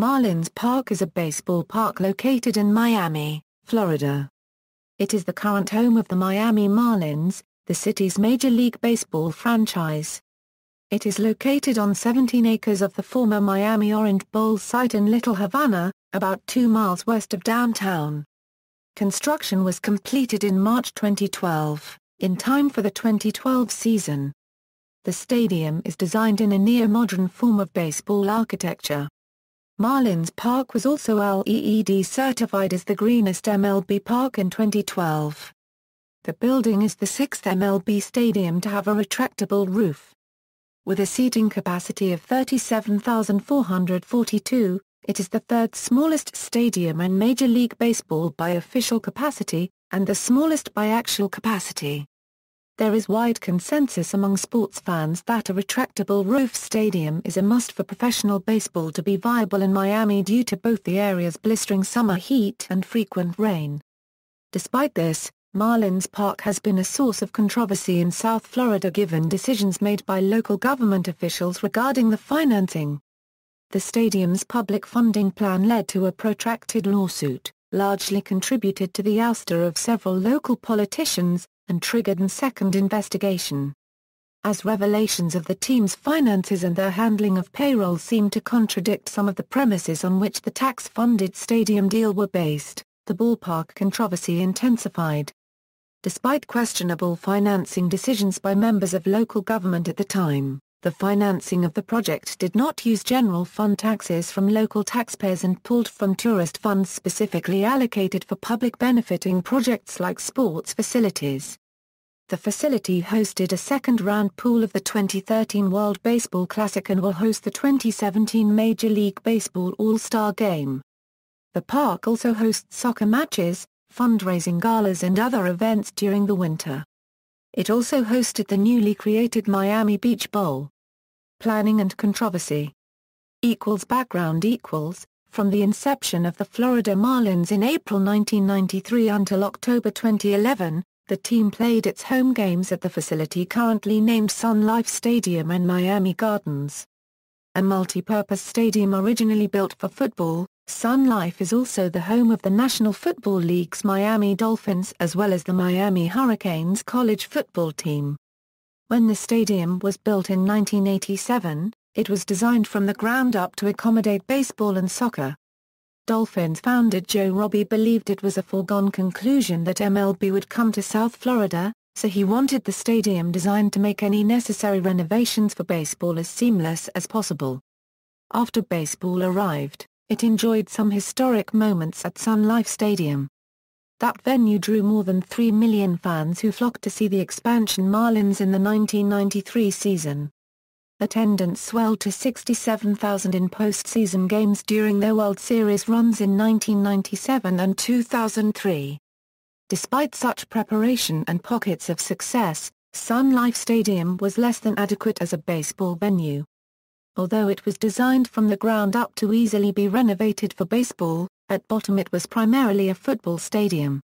Marlins Park is a baseball park located in Miami, Florida. It is the current home of the Miami Marlins, the city's Major League Baseball franchise. It is located on 17 acres of the former Miami Orange Bowl site in Little Havana, about 2 miles west of downtown. Construction was completed in March 2012, in time for the 2012 season. The stadium is designed in a neomodern form of baseball architecture. Marlins Park was also LEED certified as the greenest MLB park in 2012. The building is the 6th MLB stadium to have a retractable roof. With a seating capacity of 37,442, it is the third smallest stadium in Major League Baseball by official capacity, and the smallest by actual capacity. There is wide consensus among sports fans that a retractable roof stadium is a must for professional baseball to be viable in Miami due to both the area's blistering summer heat and frequent rain. Despite this, Marlins Park has been a source of controversy in South Florida given decisions made by local government officials regarding the financing. The stadium's public funding plan led to a protracted lawsuit, largely contributed to the ouster of several local politicians, and triggered a second investigation. As revelations of the team's finances and their handling of payroll seem to contradict some of the premises on which the tax-funded stadium deal were based, the ballpark controversy intensified. Despite questionable financing decisions by members of local government at the time, the financing of the project did not use general fund taxes from local taxpayers and pulled from tourist funds specifically allocated for public benefiting projects like sports facilities. The facility hosted a second-round pool of the 2013 World Baseball Classic and will host the 2017 Major League Baseball All-Star Game. The park also hosts soccer matches, fundraising galas and other events during the winter. It also hosted the newly created Miami Beach Bowl. Planning and controversy. Background. From the inception of the Florida Marlins in April 1993 until October 2011, the team played its home games at the facility currently named Sun Life Stadium in Miami Gardens. A multi-purpose stadium originally built for football, Sun Life is also the home of the National Football League's Miami Dolphins as well as the Miami Hurricanes college football team. When the stadium was built in 1987, it was designed from the ground up to accommodate baseball and soccer. Dolphins founder Joe Robbie believed it was a foregone conclusion that MLB would come to South Florida, so he wanted the stadium designed to make any necessary renovations for baseball as seamless as possible. After baseball arrived, it enjoyed some historic moments at Sun Life Stadium. That venue drew more than 3 million fans who flocked to see the expansion Marlins in the 1993 season. Attendance swelled to 67,000 in postseason games during their World Series runs in 1997 and 2003. Despite such preparation and pockets of success, Sun Life Stadium was less than adequate as a baseball venue. Although it was designed from the ground up to easily be renovated for baseball, at bottom it was primarily a football stadium.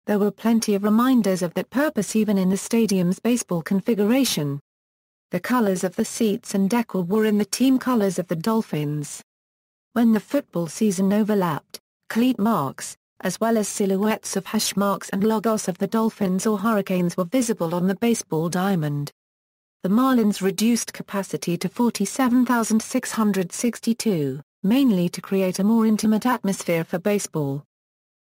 There were plenty of reminders of that purpose even in the stadium's baseball configuration. The colors of the seats and decor were in the team colors of the Dolphins. When the football season overlapped, cleat marks, as well as silhouettes of hash marks and logos of the Dolphins or Hurricanes were visible on the baseball diamond. The Marlins reduced capacity to 47,662, mainly to create a more intimate atmosphere for baseball.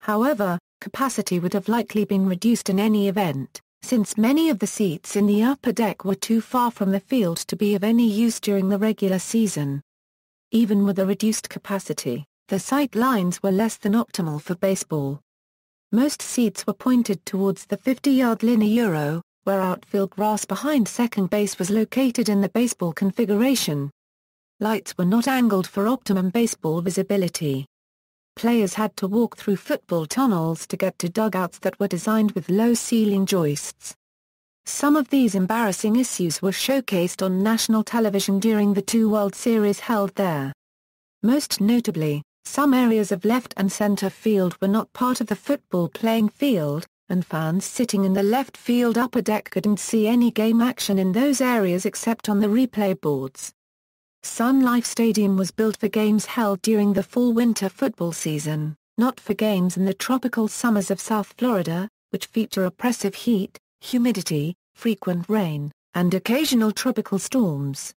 However, capacity would have likely been reduced in any event, since many of the seats in the upper deck were too far from the field to be of any use during the regular season. Even with a reduced capacity, the sight lines were less than optimal for baseball. Most seats were pointed towards the 50-yard line, where outfield grass behind second base was located in the baseball configuration. Lights were not angled for optimum baseball visibility. Players had to walk through football tunnels to get to dugouts that were designed with low ceiling joists. Some of these embarrassing issues were showcased on national television during the 2 World Series held there. Most notably, some areas of left and center field were not part of the football playing field, and fans sitting in the left field upper deck couldn't see any game action in those areas except on the replay boards. Sun Life Stadium was built for games held during the fall-winter football season, not for games in the tropical summers of South Florida, which feature oppressive heat, humidity, frequent rain, and occasional tropical storms.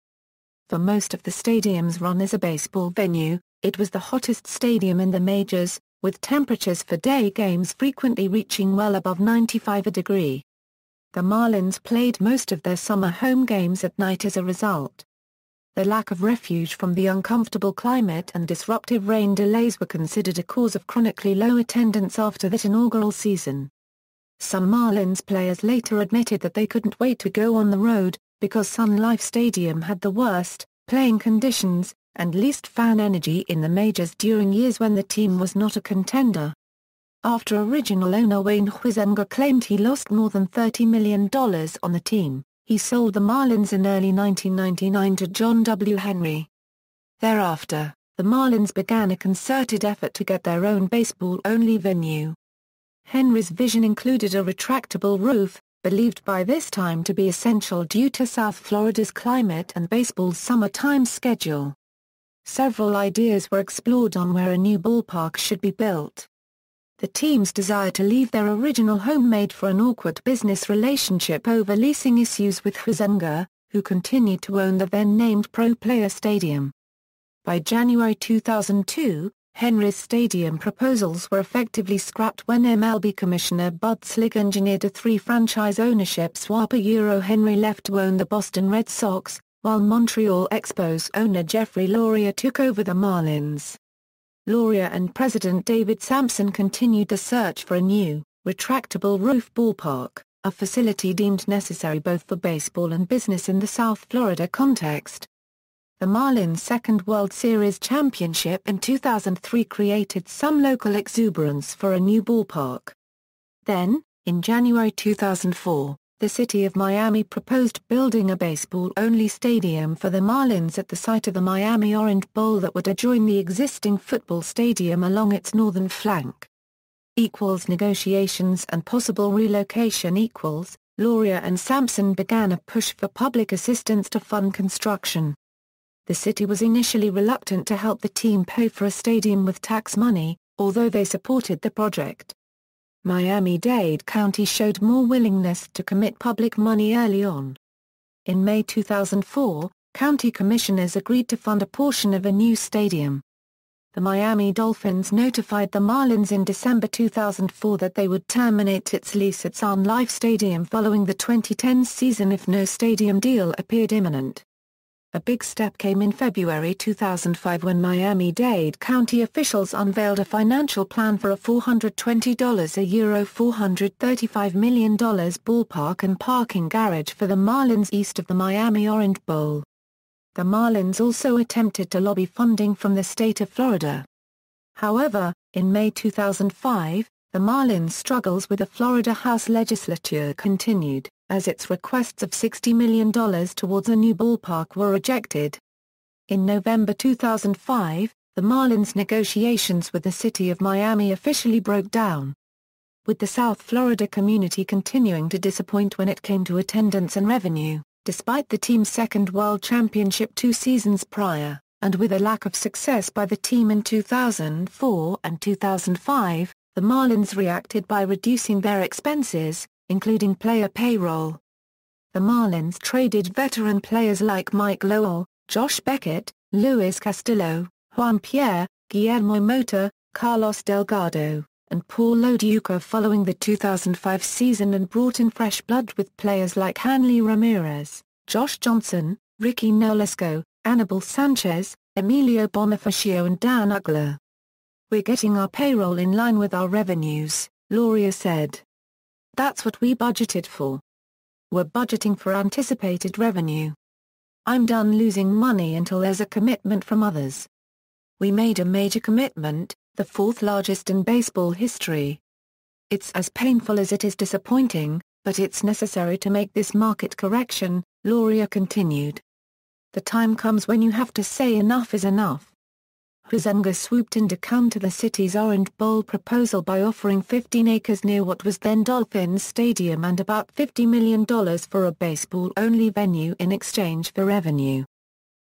For most of the stadium's run as a baseball venue, it was the hottest stadium in the majors, with temperatures for day games frequently reaching well above 95 degrees. The Marlins played most of their summer home games at night as a result. The lack of refuge from the uncomfortable climate and disruptive rain delays were considered a cause of chronically low attendance after that inaugural season. Some Marlins players later admitted that they couldn't wait to go on the road, because Sun Life Stadium had the worst playing conditions and least fan energy in the majors during years when the team was not a contender. After original owner Wayne Huizenga claimed he lost more than $30 million on the team, he sold the Marlins in early 1999 to John W. Henry. Thereafter, the Marlins began a concerted effort to get their own baseball-only venue. Henry's vision included a retractable roof, believed by this time to be essential due to South Florida's climate and baseball's summertime schedule. Several ideas were explored on where a new ballpark should be built. The team's desire to leave their original home made for an awkward business relationship over leasing issues with Huizenga, who continued to own the then-named Pro Player Stadium. By January 2002, Henry's stadium proposals were effectively scrapped when MLB Commissioner Bud Selig engineered a three-franchise ownership swap. Henry left to own the Boston Red Sox, while Montreal Expos owner Jeffrey Loria took over the Marlins. Loria and President David Sampson continued the search for a new, retractable roof ballpark, a facility deemed necessary both for baseball and business in the South Florida context. The Marlins' second World Series championship in 2003 created some local exuberance for a new ballpark. Then, in January 2004, the city of Miami proposed building a baseball-only stadium for the Marlins at the site of the Miami Orange Bowl that would adjoin the existing football stadium along its northern flank. Negotiations and possible relocation. Loria and Sampson began a push for public assistance to fund construction. The city was initially reluctant to help the team pay for a stadium with tax money, although they supported the project. Miami-Dade County showed more willingness to commit public money early on. In May 2004, county commissioners agreed to fund a portion of a new stadium. The Miami Dolphins notified the Marlins in December 2004 that they would terminate its lease at Sun Life Stadium following the 2010 season if no stadium deal appeared imminent. A big step came in February 2005 when Miami-Dade County officials unveiled a financial plan for a $420 $435 million ballpark and parking garage for the Marlins east of the Miami Orange Bowl. The Marlins also attempted to lobby funding from the state of Florida. However, in May 2005, the Marlins' struggles with the Florida House legislature continued, as its requests of $60 million towards a new ballpark were rejected. In November 2005, the Marlins' negotiations with the city of Miami officially broke down. With the South Florida community continuing to disappoint when it came to attendance and revenue, despite the team's second World Championship 2 seasons prior, and with a lack of success by the team in 2004 and 2005, the Marlins reacted by reducing their expenses, including player payroll. The Marlins traded veteran players like Mike Lowell, Josh Beckett, Luis Castillo, Juan Pierre, Guillermo Mota, Carlos Delgado, and Paul Loduca following the 2005 season and brought in fresh blood with players like Hanley Ramirez, Josh Johnson, Ricky Nolasco, Anibal Sanchez, Emilio Bonifacio and Dan Uggla. "We're getting our payroll in line with our revenues," Loria said. "That's what we budgeted for. We're budgeting for anticipated revenue. I'm done losing money until there's a commitment from others. We made a major commitment, the fourth largest in baseball history. It's as painful as it is disappointing, but it's necessary to make this market correction," Loria continued. "The time comes when you have to say enough is enough." Huizenga swooped in to counter the city's Orange Bowl proposal by offering 15 acres near what was then Dolphins Stadium and about $50 million for a baseball-only venue in exchange for revenue.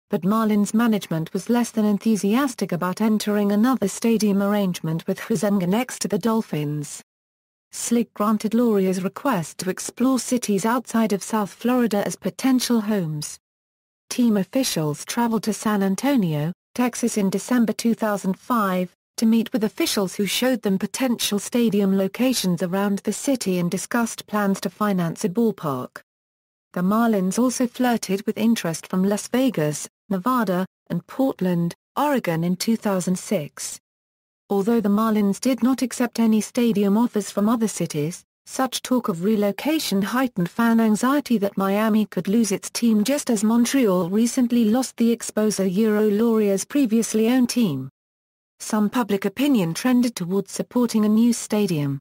but Marlins management was less than enthusiastic about entering another stadium arrangement with Huizenga next to the Dolphins. Slig granted Laurier's request to explore cities outside of South Florida as potential homes. Team officials traveled to San Antonio, Texas in December 2005, to meet with officials who showed them potential stadium locations around the city and discussed plans to finance a ballpark. The Marlins also flirted with interest from Las Vegas, Nevada, and Portland, Oregon in 2006. Although the Marlins did not accept any stadium offers from other cities, such talk of relocation heightened fan anxiety that Miami could lose its team just as Montreal recently lost the Exposer Laurier's previously owned team. Some public opinion trended towards supporting a new stadium.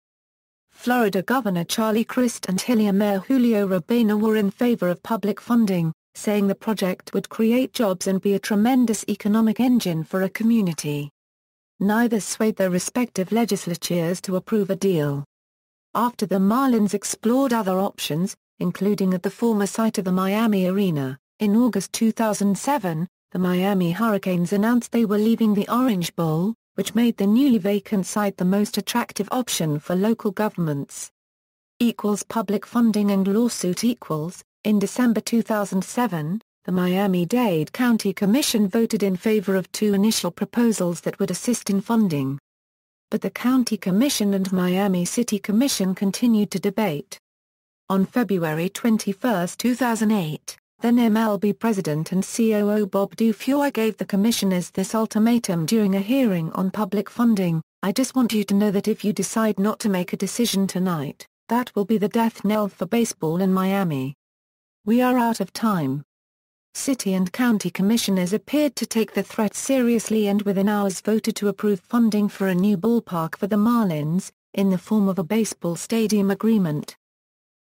Florida Governor Charlie Crist and Hillier Mayor Julio Urbina were in favor of public funding, saying the project would create jobs and be a tremendous economic engine for a community. Neither swayed their respective legislatures to approve a deal. After the Marlins explored other options, including at the former site of the Miami Arena, in August 2007, the Miami Hurricanes announced they were leaving the Orange Bowl, which made the newly vacant site the most attractive option for local governments. Public funding and lawsuit equals. In December 2007, the Miami-Dade County Commission voted in favor of two initial proposals that would assist in funding. But the County Commission and Miami City Commission continued to debate. On February 21, 2008, then MLB President and COO Bob Dufour gave the commissioners this ultimatum during a hearing on public funding: "I just want you to know that if you decide not to make a decision tonight, that will be the death knell for baseball in Miami. We are out of time." City and county commissioners appeared to take the threat seriously and within hours voted to approve funding for a new ballpark for the Marlins, in the form of a baseball stadium agreement.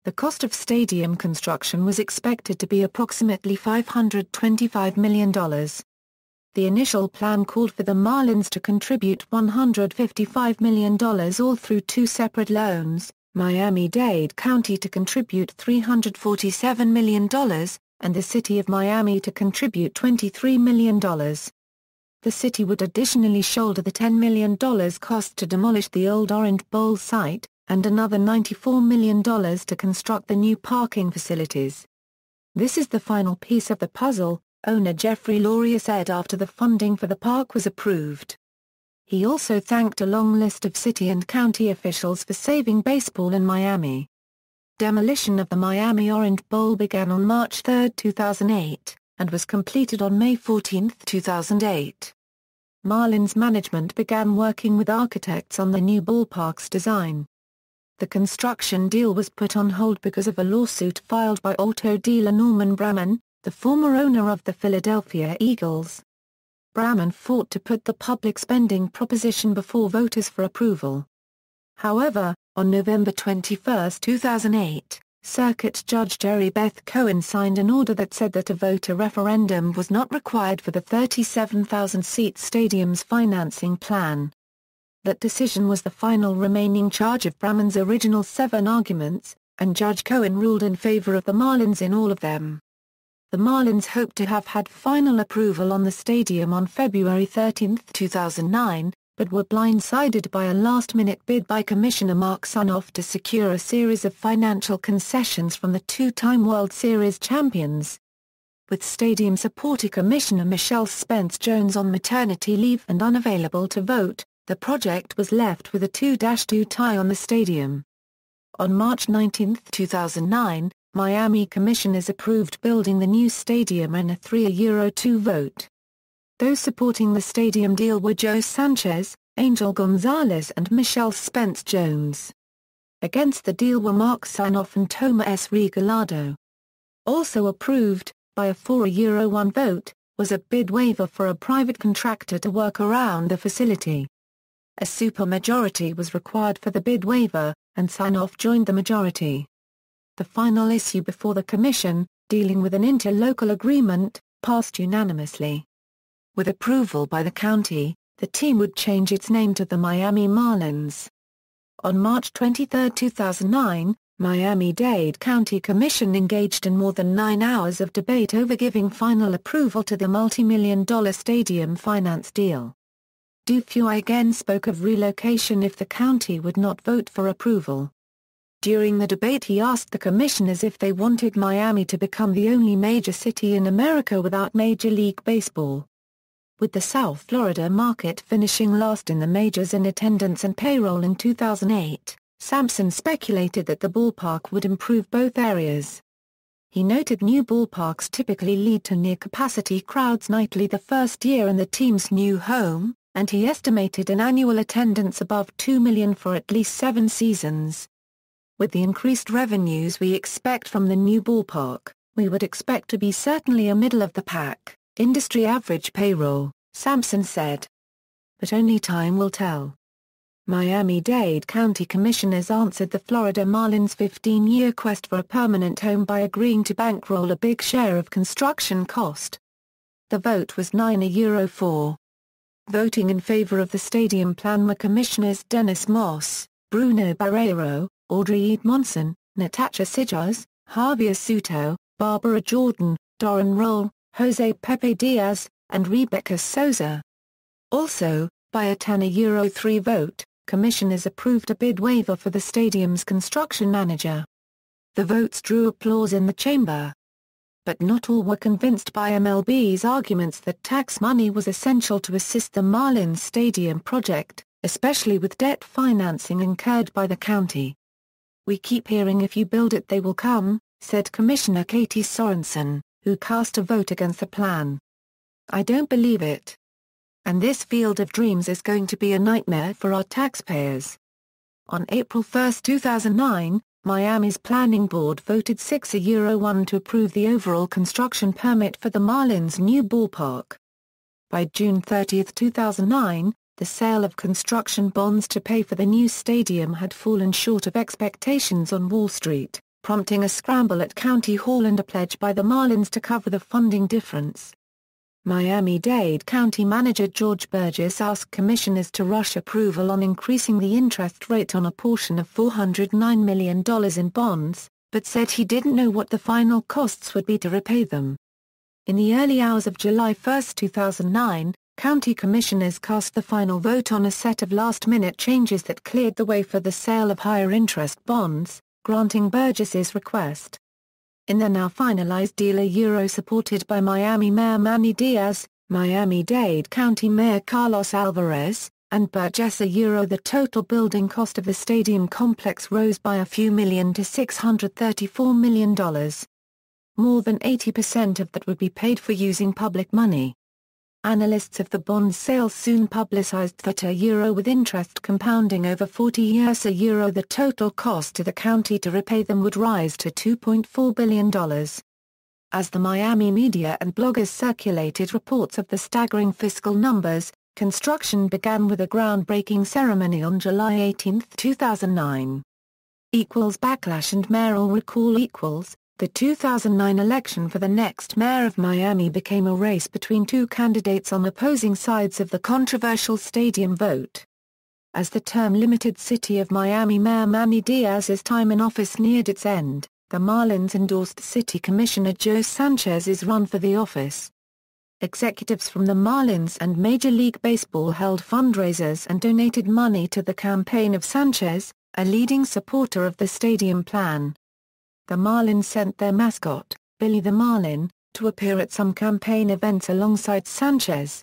The cost of stadium construction was expected to be approximately $525 million. The initial plan called for the Marlins to contribute $155 million all through two separate loans, Miami-Dade County to contribute $347 million, and the City of Miami to contribute $23 million. The city would additionally shoulder the $10 million cost to demolish the old Orange Bowl site, and another $94 million to construct the new parking facilities. "This is the final piece of the puzzle," owner Jeffrey Laurier said after the funding for the park was approved. He also thanked a long list of city and county officials for saving baseball in Miami. Demolition of the Miami Orange Bowl began on March 3, 2008, and was completed on May 14, 2008. Marlins management began working with architects on the new ballpark's design. The construction deal was put on hold because of a lawsuit filed by auto dealer Norman Bramman, the former owner of the Philadelphia Eagles. Bramman fought to put the public spending proposition before voters for approval. However, on November 21, 2008, Circuit Judge Jerry Beth Cohen signed an order that said that a voter referendum was not required for the 37,000-seat stadium's financing plan. That decision was the final remaining charge of Bramman's original 7 arguments, and Judge Cohen ruled in favor of the Marlins in all of them. The Marlins hoped to have had final approval on the stadium on February 13, 2009, but were blindsided by a last-minute bid by Commissioner Mark Sunoff to secure a series of financial concessions from the two-time World Series champions. With stadium supporter Commissioner Michelle Spence-Jones on maternity leave and unavailable to vote, the project was left with a 2-2 tie on the stadium. On March 19, 2009, Miami commissioners approved building the new stadium in a 3-2 vote. Those supporting the stadium deal were Joe Sanchez, Angel Gonzalez and Michelle Spence-Jones. Against the deal were Mark Sunoff and Toma S. Regalado. Also approved, by a 4-1 vote, was a bid waiver for a private contractor to work around the facility. A supermajority was required for the bid waiver, and Sunoff joined the majority. The final issue before the commission, dealing with an interlocal agreement, passed unanimously. With approval by the county, the team would change its name to the Miami Marlins. On March 23, 2009, Miami-Dade County Commission engaged in more than 9 hours of debate over giving final approval to the multi-million-dollar stadium finance deal. Dupuy again spoke of relocation if the county would not vote for approval. During the debate he asked the commissioners if they wanted Miami to become the only major city in America without Major League Baseball. With the South Florida market finishing last in the majors in attendance and payroll in 2008, Sampson speculated that the ballpark would improve both areas. He noted new ballparks typically lead to near-capacity crowds nightly the first year in the team's new home, and he estimated an annual attendance above 2 million for at least 7 seasons. With the increased revenues we expect from the new ballpark, we would expect to be certainly a middle-of-the-pack, industry average payroll, Sampson said. But only time will tell. Miami-Dade County Commissioners answered the Florida Marlins' 15-year quest for a permanent home by agreeing to bankroll a big share of construction cost. The vote was 9-4. Voting in favor of the stadium plan were Commissioners Dennis Moss, Bruno Barreiro, Audrey Edmondson, Natasha Sigars, Javier Soto, Barbara Jordan, Doran Roll, Jose Pepe Diaz, and Rebecca Souza. Also, by a 10-3 vote, commissioners approved a bid waiver for the stadium's construction manager. The votes drew applause in the chamber. But not all were convinced by MLB's arguments that tax money was essential to assist the Marlins Stadium project, especially with debt financing incurred by the county. "We keep hearing if you build it they will come," said Commissioner Katie Sorensen, who cast a vote against the plan. "I don't believe it. And this field of dreams is going to be a nightmare for our taxpayers." On April 1, 2009, Miami's planning board voted 6-1 to approve the overall construction permit for the Marlins' new ballpark. By June 30, 2009, the sale of construction bonds to pay for the new stadium had fallen short of expectations on Wall Street, prompting a scramble at County Hall and a pledge by the Marlins to cover the funding difference. Miami-Dade County Manager George Burgess asked commissioners to rush approval on increasing the interest rate on a portion of $409 million in bonds, but said he didn't know what the final costs would be to repay them. In the early hours of July 1, 2009, county commissioners cast the final vote on a set of last-minute changes that cleared the way for the sale of higher-interest bonds, granting Burgess's request. In the now finalized deal supported by Miami Mayor Manny Diaz, Miami-Dade County Mayor Carlos Alvarez, and Burgess the total building cost of the stadium complex rose by a few million to $634 million. More than 80% of that would be paid for using public money. Analysts of the bond sale soon publicized that with interest compounding over 40 years the total cost to the county to repay them would rise to $2.4 billion. As the Miami media and bloggers circulated reports of the staggering fiscal numbers, construction began with a groundbreaking ceremony on July 18, 2009. Backlash and mayoral recall. The 2009 election for the next mayor of Miami became a race between two candidates on opposing sides of the controversial stadium vote. As the term-limited City of Miami Mayor Manny Diaz's time in office neared its end, the Marlins endorsed City Commissioner Joe Sanchez's run for the office. Executives from the Marlins and Major League Baseball held fundraisers and donated money to the campaign of Sanchez, a leading supporter of the stadium plan. The Marlins sent their mascot, Billy the Marlin, to appear at some campaign events alongside Sanchez.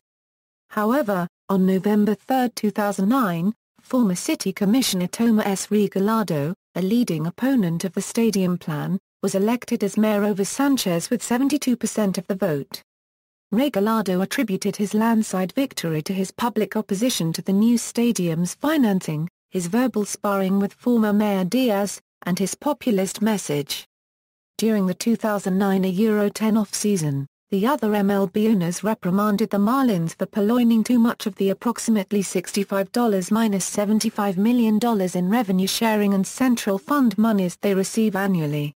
However, on November 3, 2009, former City Commissioner Tomas S. Regalado, a leading opponent of the stadium plan, was elected as mayor over Sanchez with 72% of the vote. Regalado attributed his landslide victory to his public opposition to the new stadium's financing, his verbal sparring with former Mayor Diaz, and his populist message. During the 2009-10 off-season, the other MLB owners reprimanded the Marlins for purloining too much of the approximately $65–75 million in revenue sharing and central fund monies they receive annually.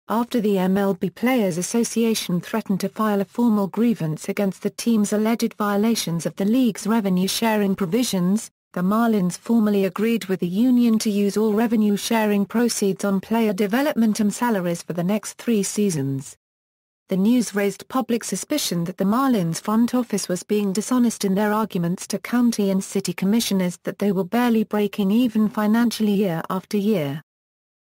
After the MLB Players Association threatened to file a formal grievance against the team's alleged violations of the league's revenue sharing provisions, the Marlins formally agreed with the union to use all revenue-sharing proceeds on player development and salaries for the next 3 seasons. The news raised public suspicion that the Marlins front office was being dishonest in their arguments to county and city commissioners that they were barely breaking even financially year after year.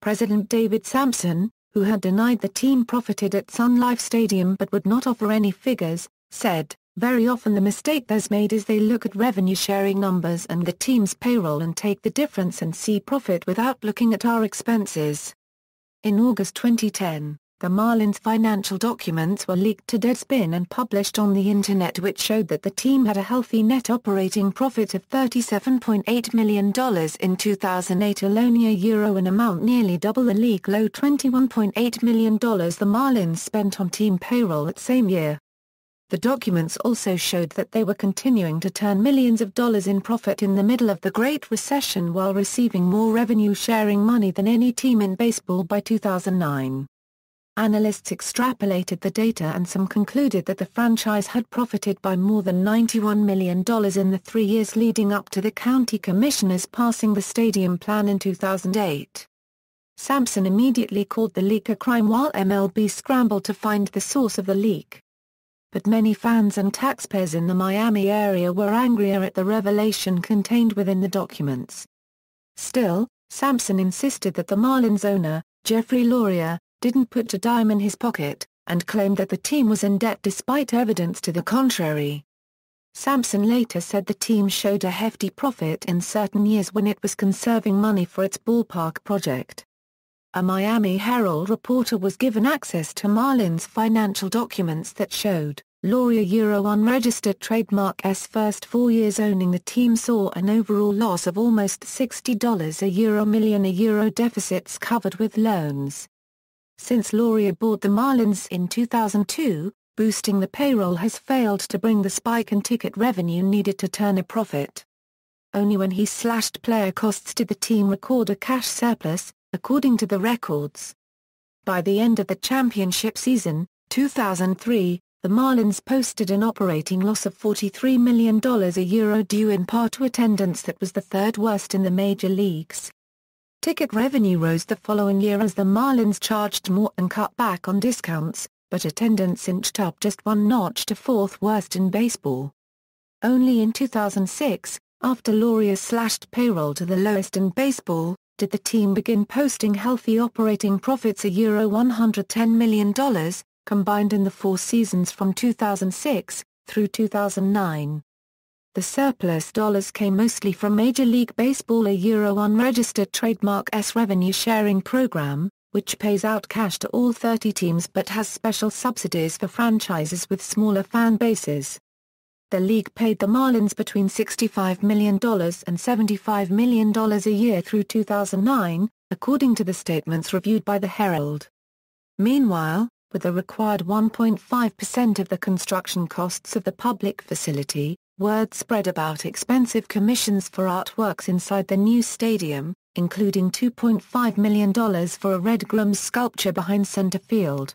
President David Sampson, who had denied the team profited at Sun Life Stadium but would not offer any figures, said, "Very often the mistake that's made is they look at revenue-sharing numbers and the team's payroll and take the difference and see profit without looking at our expenses." In August 2010, the Marlins' financial documents were leaked to Deadspin and published on the Internet, which showed that the team had a healthy net operating profit of $37.8 million in 2008 alone, an amount nearly double the league low $21.8 million the Marlins spent on team payroll that same year. The documents also showed that they were continuing to turn millions of dollars in profit in the middle of the Great Recession while receiving more revenue-sharing money than any team in baseball by 2009. Analysts extrapolated the data and some concluded that the franchise had profited by more than $91 million in the 3 years leading up to the county commissioners passing the stadium plan in 2008. Sampson immediately called the leak a crime while MLB scrambled to find the source of the leak. But many fans and taxpayers in the Miami area were angrier at the revelation contained within the documents. Still, Sampson insisted that the Marlins owner, Jeffrey Loria, didn't put a dime in his pocket, and claimed that the team was in debt despite evidence to the contrary. Sampson later said the team showed a hefty profit in certain years when it was conserving money for its ballpark project. A Miami Herald reporter was given access to Marlins financial documents that showed, Loria unregistered trademark's first 4 years owning the team saw an overall loss of almost $60 million deficits covered with loans. Since Loria bought the Marlins in 2002, boosting the payroll has failed to bring the spike in ticket revenue needed to turn a profit. Only when he slashed player costs did the team record a cash surplus, according to the records. By the end of the championship season, 2003, the Marlins posted an operating loss of $43 million due in part to attendance that was the third worst in the major leagues. Ticket revenue rose the following year as the Marlins charged more and cut back on discounts, but attendance inched up just one notch to fourth worst in baseball. Only in 2006, after Loria slashed payroll to the lowest in baseball, did the team begin posting healthy operating profits $110 million, combined in the 4 seasons from 2006 through 2009. The surplus dollars came mostly from Major League Baseball unregistered trademark's revenue-sharing program, which pays out cash to all 30 teams but has special subsidies for franchises with smaller fan bases. The league paid the Marlins between $65 million and $75 million a year through 2009, according to the statements reviewed by the Herald. Meanwhile, with the required 1.5% of the construction costs of the public facility, word spread about expensive commissions for artworks inside the new stadium, including $2.5 million for a Red Grum's sculpture behind center field.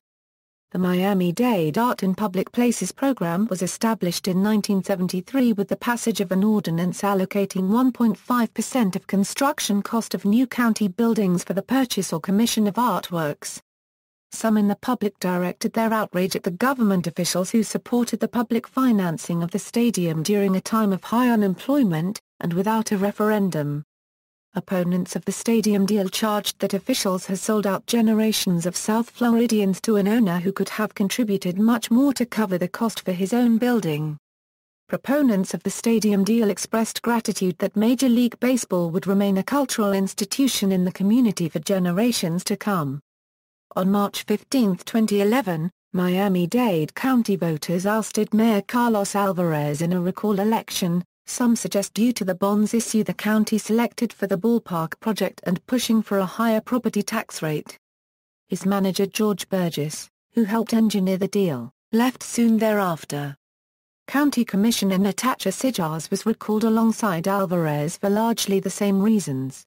The Miami-Dade Art in Public Places program was established in 1973 with the passage of an ordinance allocating 1.5% of construction cost of new county buildings for the purchase or commission of artworks. Some in the public directed their outrage at the government officials who supported the public financing of the stadium during a time of high unemployment, and without a referendum. Opponents of the stadium deal charged that officials had sold out generations of South Floridians to an owner who could have contributed much more to cover the cost for his own building. Proponents of the stadium deal expressed gratitude that Major League Baseball would remain a cultural institution in the community for generations to come. On March 15, 2011, Miami-Dade County voters ousted Mayor Carlos Alvarez in a recall election, some suggest due to the bonds issue the county selected for the ballpark project and pushing for a higher property tax rate. His manager George Burgess, who helped engineer the deal, left soon thereafter. County Commissioner Natasha Sigars was recalled alongside Alvarez for largely the same reasons.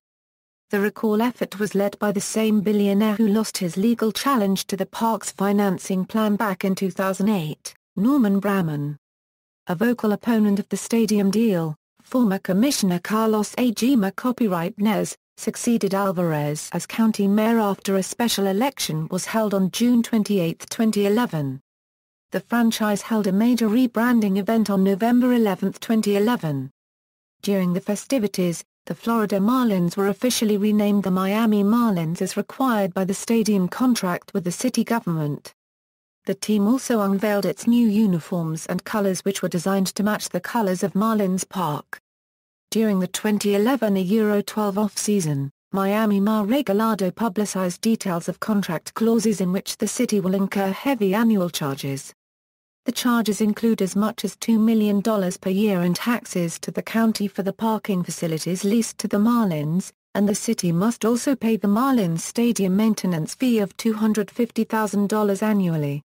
The recall effort was led by the same billionaire who lost his legal challenge to the park's financing plan back in 2008, Norman Bramman. A vocal opponent of the stadium deal, former Commissioner Carlos Agema Copyright-Nez, succeeded Alvarez as county mayor after a special election was held on June 28, 2011. The franchise held a major rebranding event on November 11, 2011. During the festivities, the Florida Marlins were officially renamed the Miami Marlins as required by the stadium contract with the city government. The team also unveiled its new uniforms and colors, which were designed to match the colors of Marlins Park. During the 2011 Euro 12 off-season, Miami Mar Regalado publicized details of contract clauses in which the city will incur heavy annual charges. The charges include as much as $2 million per year in taxes to the county for the parking facilities leased to the Marlins, and the city must also pay the Marlins stadium maintenance fee of $250,000 annually.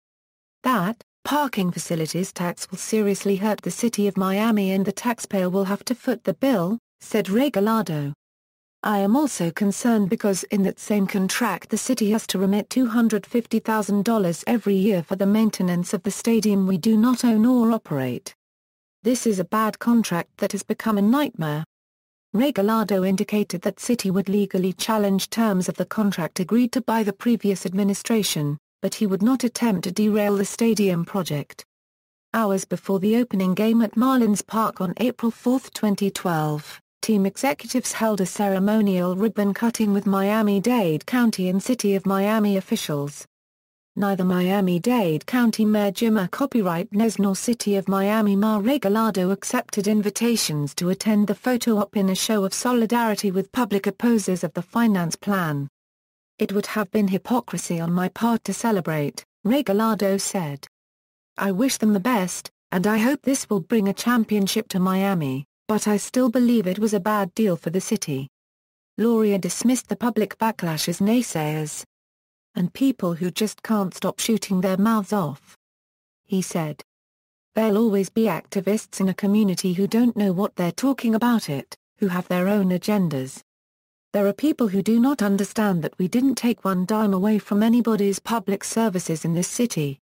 That parking facilities tax will seriously hurt the city of Miami and the taxpayer will have to foot the bill, said Regalado. I am also concerned because in that same contract the city has to remit $250,000 every year for the maintenance of the stadium we do not own or operate. This is a bad contract that has become a nightmare. Regalado indicated that city would legally challenge terms of the contract agreed to by the previous administration, but he would not attempt to derail the stadium project. Hours before the opening game at Marlins Park on April 4, 2012, team executives held a ceremonial ribbon-cutting with Miami-Dade County and City of Miami officials. Neither Miami-Dade County Mayor Agema Copyright-Nez nor City of Miami Mar Regalado accepted invitations to attend the photo op in a show of solidarity with public opposers of the finance plan. It would have been hypocrisy on my part to celebrate, Regalado said. I wish them the best, and I hope this will bring a championship to Miami, but I still believe it was a bad deal for the city. Lauria dismissed the public backlash as naysayers and people who just can't stop shooting their mouths off. He said, there'll always be activists in a community who don't know what they're talking about who have their own agendas. There are people who do not understand that we didn't take one dime away from anybody's public services in this city.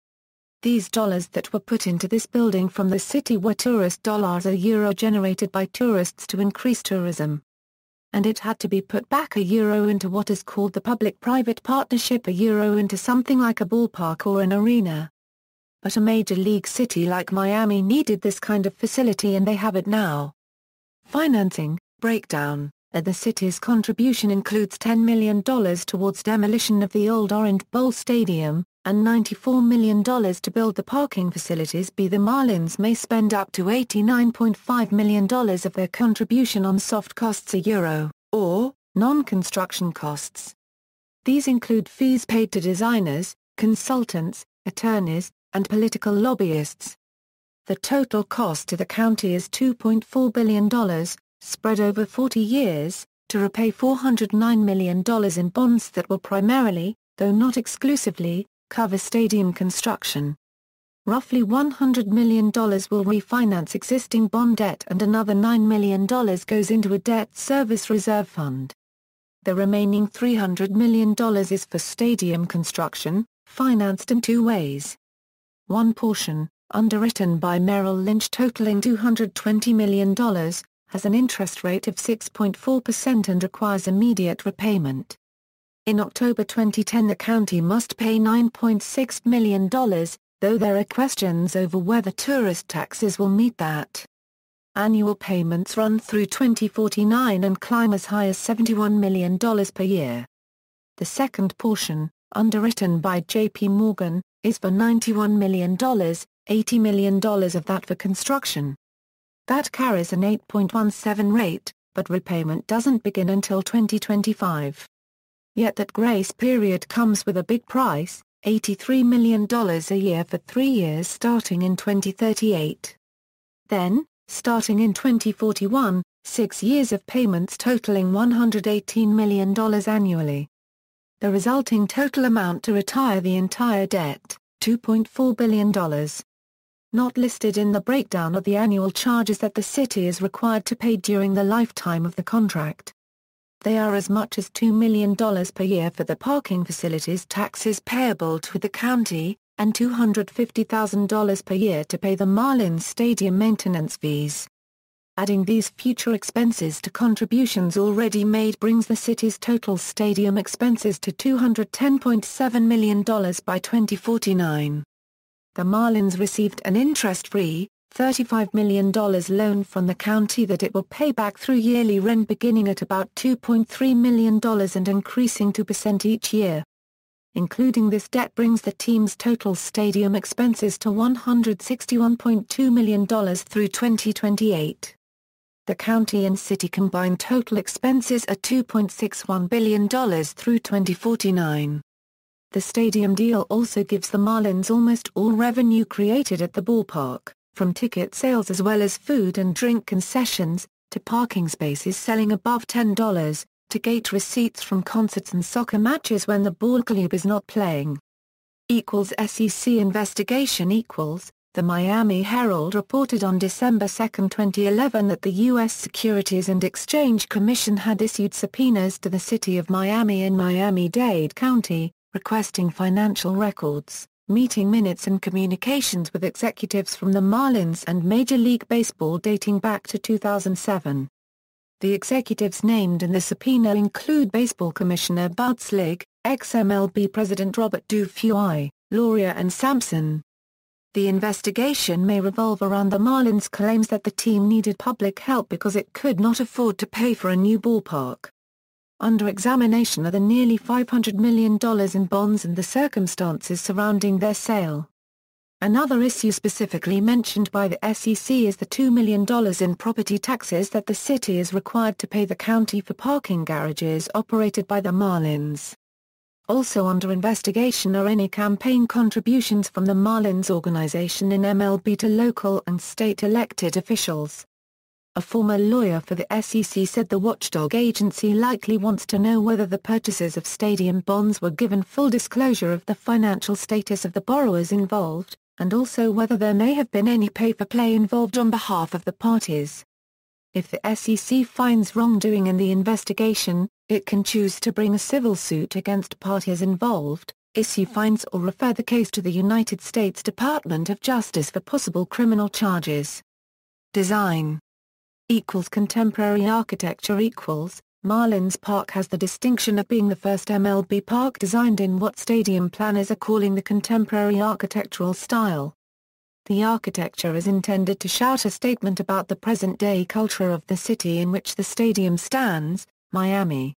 These dollars that were put into this building from the city were tourist dollars generated by tourists to increase tourism. And it had to be put back into what is called the public-private partnership into something like a ballpark or an arena. But a major league city like Miami needed this kind of facility and they have it now. Financing breakdown. The city's contribution includes $10 million towards demolition of the old Orange Bowl Stadium, and $94 million to build the parking facilities. The Marlins may spend up to $89.5 million of their contribution on soft costs or non-construction costs. These include fees paid to designers, consultants, attorneys, and political lobbyists. The total cost to the county is $2.4 billion, spread over 40 years, to repay $409 million in bonds that will primarily, though not exclusively, cover stadium construction. Roughly $100 million will refinance existing bond debt and another $9 million goes into a debt service reserve fund. The remaining $300 million is for stadium construction, financed in two ways. One portion, underwritten by Merrill Lynch totaling $220 million, has an interest rate of 6.4% and requires immediate repayment. In October 2010 the county must pay $9.6 million, though there are questions over whether tourist taxes will meet that. Annual payments run through 2049 and climb as high as $71 million per year. The second portion, underwritten by J.P. Morgan, is for $91 million, $80 million of that for construction. That carries an 8.17 rate, but repayment doesn't begin until 2025. Yet that grace period comes with a big price, $83 million a year for 3 years starting in 2038. Then, starting in 2041, 6 years of payments totaling $118 million annually. The resulting total amount to retire the entire debt, $2.4 billion. Not listed in the breakdown are the annual charges that the city is required to pay during the lifetime of the contract. They are as much as $2 million per year for the parking facilities taxes payable to the county, and $250,000 per year to pay the Marlins Stadium maintenance fees. Adding these future expenses to contributions already made brings the city's total stadium expenses to $210.7 million by 2049. The Marlins received an interest-free, $35 million loan from the county that it will pay back through yearly rent beginning at about $2.3 million and increasing 2% each year. Including this debt brings the team's total stadium expenses to $161.2 million through 2028. The county and city combined total expenses are $2.61 billion through 2049. The stadium deal also gives the Marlins almost all revenue created at the ballpark, from ticket sales as well as food and drink concessions, to parking spaces selling above $10, to gate receipts from concerts and soccer matches when the ball club is not playing. SEC investigation The Miami Herald reported on December 2, 2011 that the U.S. Securities and Exchange Commission had issued subpoenas to the city of Miami and Miami-Dade County, requesting financial records, meeting minutes and communications with executives from the Marlins and Major League Baseball dating back to 2007. The executives named in the subpoena include Baseball Commissioner Bud Selig, ex-MLB President Robert Dufuy, Loria and Sampson. The investigation may revolve around the Marlins' claims that the team needed public help because it could not afford to pay for a new ballpark. Under examination are the nearly $500 million in bonds and the circumstances surrounding their sale. Another issue specifically mentioned by the SEC is the $2 million in property taxes that the city is required to pay the county for parking garages operated by the Marlins. Also under investigation are any campaign contributions from the Marlins organization in MLB to local and state elected officials. A former lawyer for the SEC said the watchdog agency likely wants to know whether the purchasers of stadium bonds were given full disclosure of the financial status of the borrowers involved, and also whether there may have been any pay-for-play involved on behalf of the parties. If the SEC finds wrongdoing in the investigation, it can choose to bring a civil suit against parties involved, issue fines or refer the case to the United States Department of Justice for possible criminal charges. Design Contemporary architecture Marlins Park has the distinction of being the first MLB park designed in what stadium planners are calling the contemporary architectural style. The architecture is intended to shout a statement about the present-day culture of the city in which the stadium stands, Miami.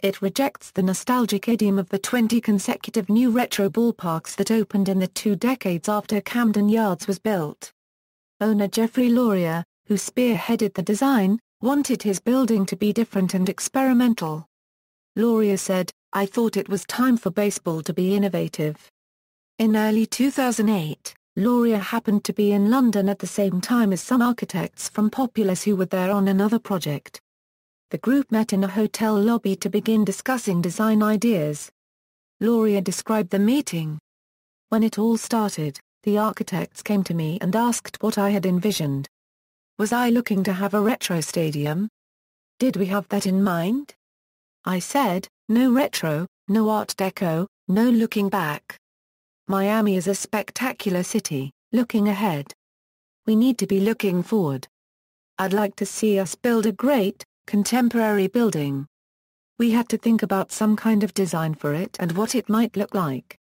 It rejects the nostalgic idiom of the 20 consecutive new retro ballparks that opened in the 2 decades after Camden Yards was built. Owner Jeffrey Loria, who spearheaded the design, wanted his building to be different and experimental. Loria said, "I thought it was time for baseball to be innovative." In early 2008, Loria happened to be in London at the same time as some architects from Populous who were there on another project. The group met in a hotel lobby to begin discussing design ideas. Loria described the meeting. "When it all started, the architects came to me and asked what I had envisioned. Was I looking to have a retro stadium? Did we have that in mind? I said, no retro, no Art Deco, no looking back. Miami is a spectacular city, looking ahead. We need to be looking forward. I'd like to see us build a great, contemporary building. We had to think about some kind of design for it and what it might look like.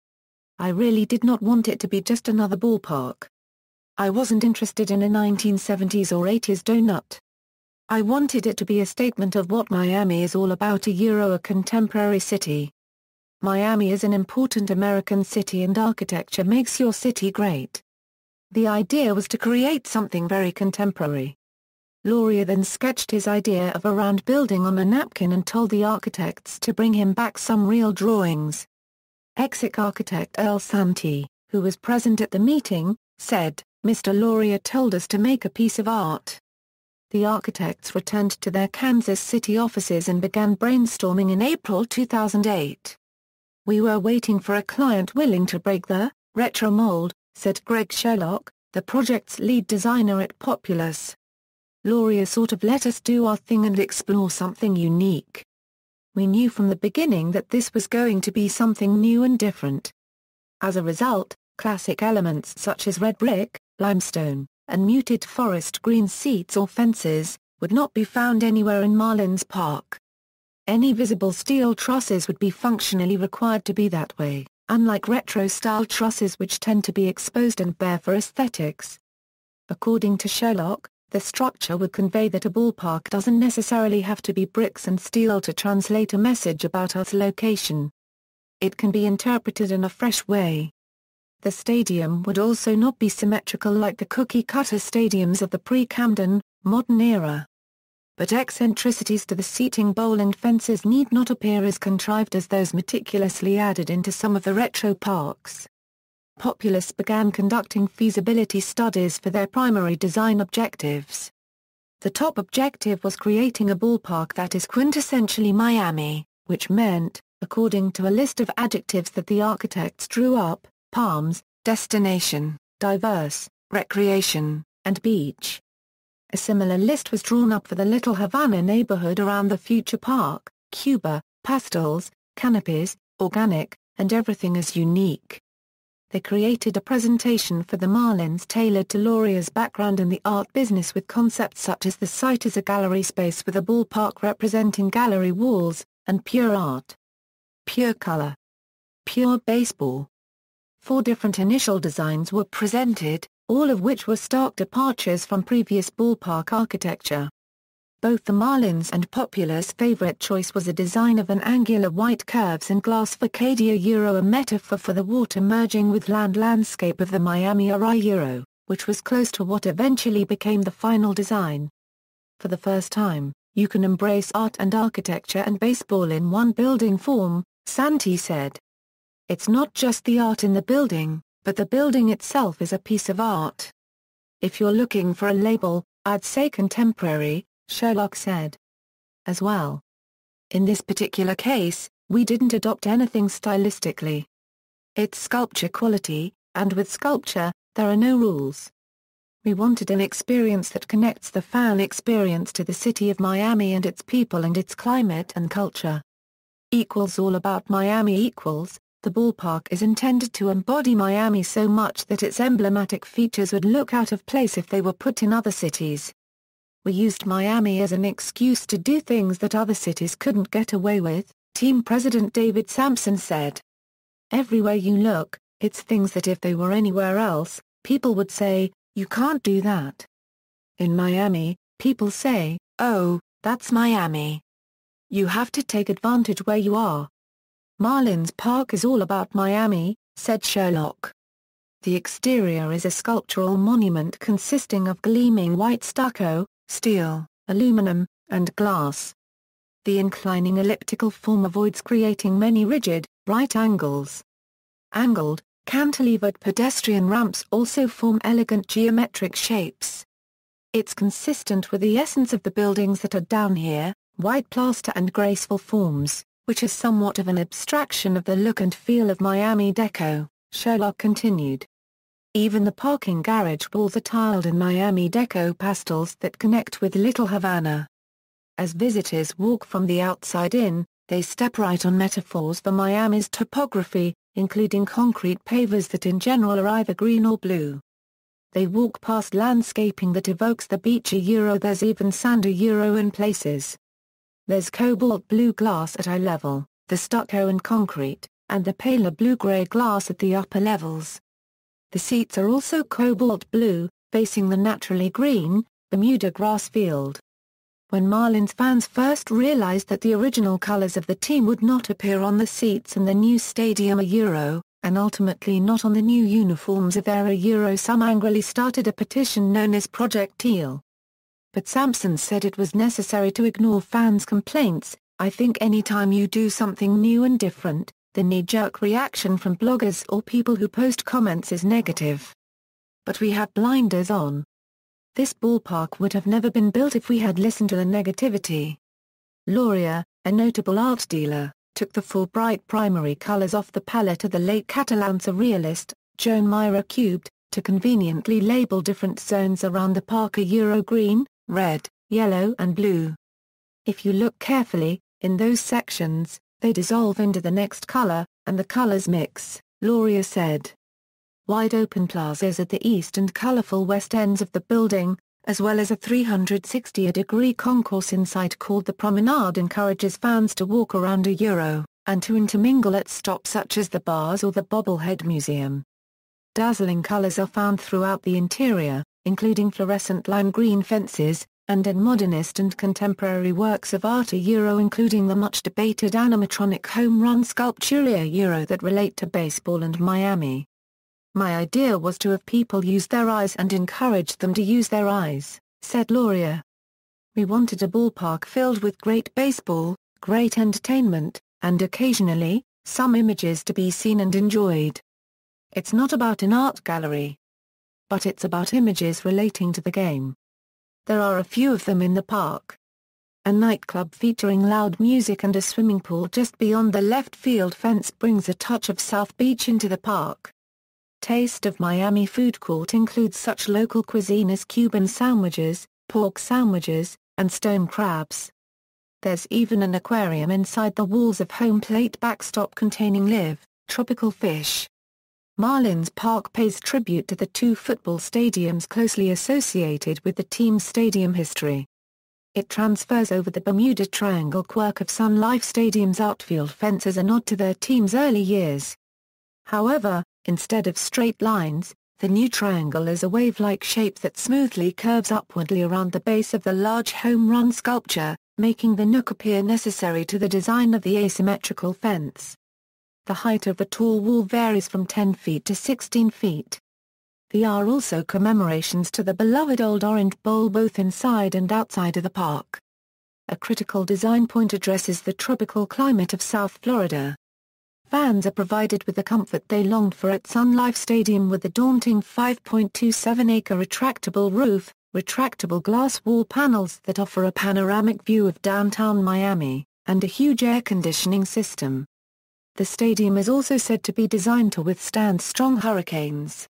I really did not want it to be just another ballpark. I wasn't interested in a 1970s or 80s donut. I wanted it to be a statement of what Miami is all about, a contemporary city. Miami is an important American city and architecture makes your city great. The idea was to create something very contemporary." Loria then sketched his idea of a round building on a napkin and told the architects to bring him back some real drawings. Exec architect Earl Santee, who was present at the meeting, said, "Mr. Loria told us to make a piece of art." The architects returned to their Kansas City offices and began brainstorming in April 2008. "We were waiting for a client willing to break the retro mold," said Greg Sherlock, the project's lead designer at Populous. "Loria sort of let us do our thing and explore something unique. We knew from the beginning that this was going to be something new and different. As a result, classic elements such as red brick, limestone, and muted forest green seats or fences, would not be found anywhere in Marlins Park. Any visible steel trusses would be functionally required to be that way, unlike retro-style trusses which tend to be exposed and bare for aesthetics. According to Sherlock, the structure would convey that a ballpark doesn't necessarily have to be bricks and steel to translate a message about Earth's location. It can be interpreted in a fresh way. The stadium would also not be symmetrical like the cookie-cutter stadiums of the pre-Camden, modern era. But eccentricities to the seating bowl and fences need not appear as contrived as those meticulously added into some of the retro parks. Populous began conducting feasibility studies for their primary design objectives. The top objective was creating a ballpark that is quintessentially Miami, which meant, according to a list of adjectives that the architects drew up, palms, destination, diverse, recreation, and beach. A similar list was drawn up for the Little Havana neighborhood around the future park: Cuba, pastels, canopies, organic, and everything is unique. They created a presentation for the Marlins tailored to Lauria's background in the art business with concepts such as the site as a gallery space with a ballpark representing gallery walls, and pure art. Pure color. Pure baseball. 4 different initial designs were presented, all of which were stark departures from previous ballpark architecture. Both the Marlins and Popula's favorite choice was a design of an angular white curves and glass facade a metaphor for the water merging with land landscape of the Miami area, which was close to what eventually became the final design. For the first time, you can embrace art and architecture and baseball in one building form, Santi said. It's not just the art in the building, but the building itself is a piece of art. If you're looking for a label, I'd say contemporary, Sherlock said. As well. In this particular case, we didn't adopt anything stylistically. It's sculpture quality, and with sculpture, there are no rules. We wanted an experience that connects the fan experience to the city of Miami and its people and its climate and culture. Equals all about Miami equals. The ballpark is intended to embody Miami so much that its emblematic features would look out of place if they were put in other cities. We used Miami as an excuse to do things that other cities couldn't get away with, team president David Sampson said. Everywhere you look, it's things that if they were anywhere else, people would say, you can't do that. In Miami, people say, oh, that's Miami. You have to take advantage where you are. Marlins Park is all about Miami, said Sherlock. The exterior is a sculptural monument consisting of gleaming white stucco, steel, aluminum, and glass. The inclining elliptical form avoids creating many rigid, right angles. Angled, cantilevered pedestrian ramps also form elegant geometric shapes. It's consistent with the essence of the buildings that are down here, white plaster and graceful forms, which is somewhat of an abstraction of the look and feel of Miami Deco, Sherlock continued. Even the parking garage walls are tiled in Miami Deco pastels that connect with Little Havana. As visitors walk from the outside in, they step right on metaphors for Miami's topography, including concrete pavers that in general are either green or blue. They walk past landscaping that evokes the beach there's even sand in places. There's cobalt blue glass at eye level, the stucco and concrete, and the paler blue-gray glass at the upper levels. The seats are also cobalt blue, facing the naturally green, Bermuda grass field. When Marlins fans first realized that the original colors of the team would not appear on the seats in the new stadium and ultimately not on the new uniforms of their some angrily started a petition known as Project Teal. But Sampson said it was necessary to ignore fans' complaints. I think anytime you do something new and different, the knee-jerk reaction from bloggers or people who post comments is negative. But we have blinders on. This ballpark would have never been built if we had listened to the negativity. Lauria, a notable art dealer, took the 4 bright primary colors off the palette of the late Catalan surrealist, Joan Mira Cubed, to conveniently label different zones around the park green, red, yellow and blue. If you look carefully, in those sections, they dissolve into the next color, and the colors mix, Lauria said. wide-open plazas at the east and colorful west ends of the building, as well as a 360-degree concourse inside called the Promenade encourages fans to walk around and to intermingle at stops such as the bars or the Bobblehead Museum. Dazzling colors are found throughout the interior, including fluorescent lime green fences, and in modernist and contemporary works of art including the much-debated animatronic home run sculpture that relate to baseball and Miami. My idea was to have people use their eyes and encourage them to use their eyes, said Lauria. We wanted a ballpark filled with great baseball, great entertainment, and occasionally, some images to be seen and enjoyed. It's not about an art gallery, but it's about images relating to the game. There are a few of them in the park. A nightclub featuring loud music and a swimming pool just beyond the left field fence brings a touch of South Beach into the park. Taste of Miami food court includes such local cuisine as Cuban sandwiches, pork sandwiches, and stone crabs. There's even an aquarium inside the walls of home plate backstop containing live, tropical fish. Marlins Park pays tribute to the two football stadiums closely associated with the team's stadium history. It transfers over the Bermuda Triangle quirk of Sun Life Stadium's outfield fence as a nod to their team's early years. However, instead of straight lines, the new triangle is a wave-like shape that smoothly curves upwardly around the base of the large home run sculpture, making the nook appear necessary to the design of the asymmetrical fence. The height of the tall wall varies from 10 feet to 16 feet. There are also commemorations to the beloved Old Orange Bowl both inside and outside of the park. A critical design point addresses the tropical climate of South Florida. Fans are provided with the comfort they longed for at Sun Life Stadium with the daunting 5.27-acre retractable roof, retractable glass wall panels that offer a panoramic view of downtown Miami, and a huge air conditioning system. The stadium is also said to be designed to withstand strong hurricanes.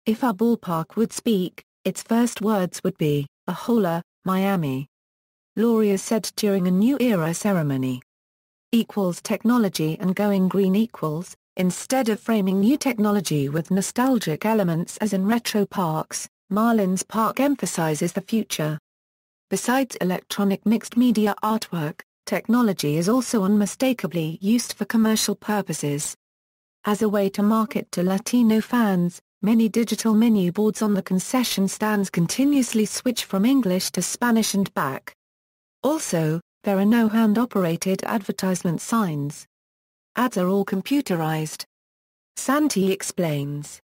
If our ballpark would speak, its first words would be, "Ahola, Miami," Lauria said during a New Era ceremony. Technology and going green equals, instead of framing new technology with nostalgic elements as in retro parks, Marlins Park emphasizes the future. Besides electronic mixed-media artwork, technology is also unmistakably used for commercial purposes. As a way to market to Latino fans, many digital menu boards on the concession stands continuously switch from English to Spanish and back. Also, there are no hand-operated advertisement signs. Ads are all computerized. Santi explains.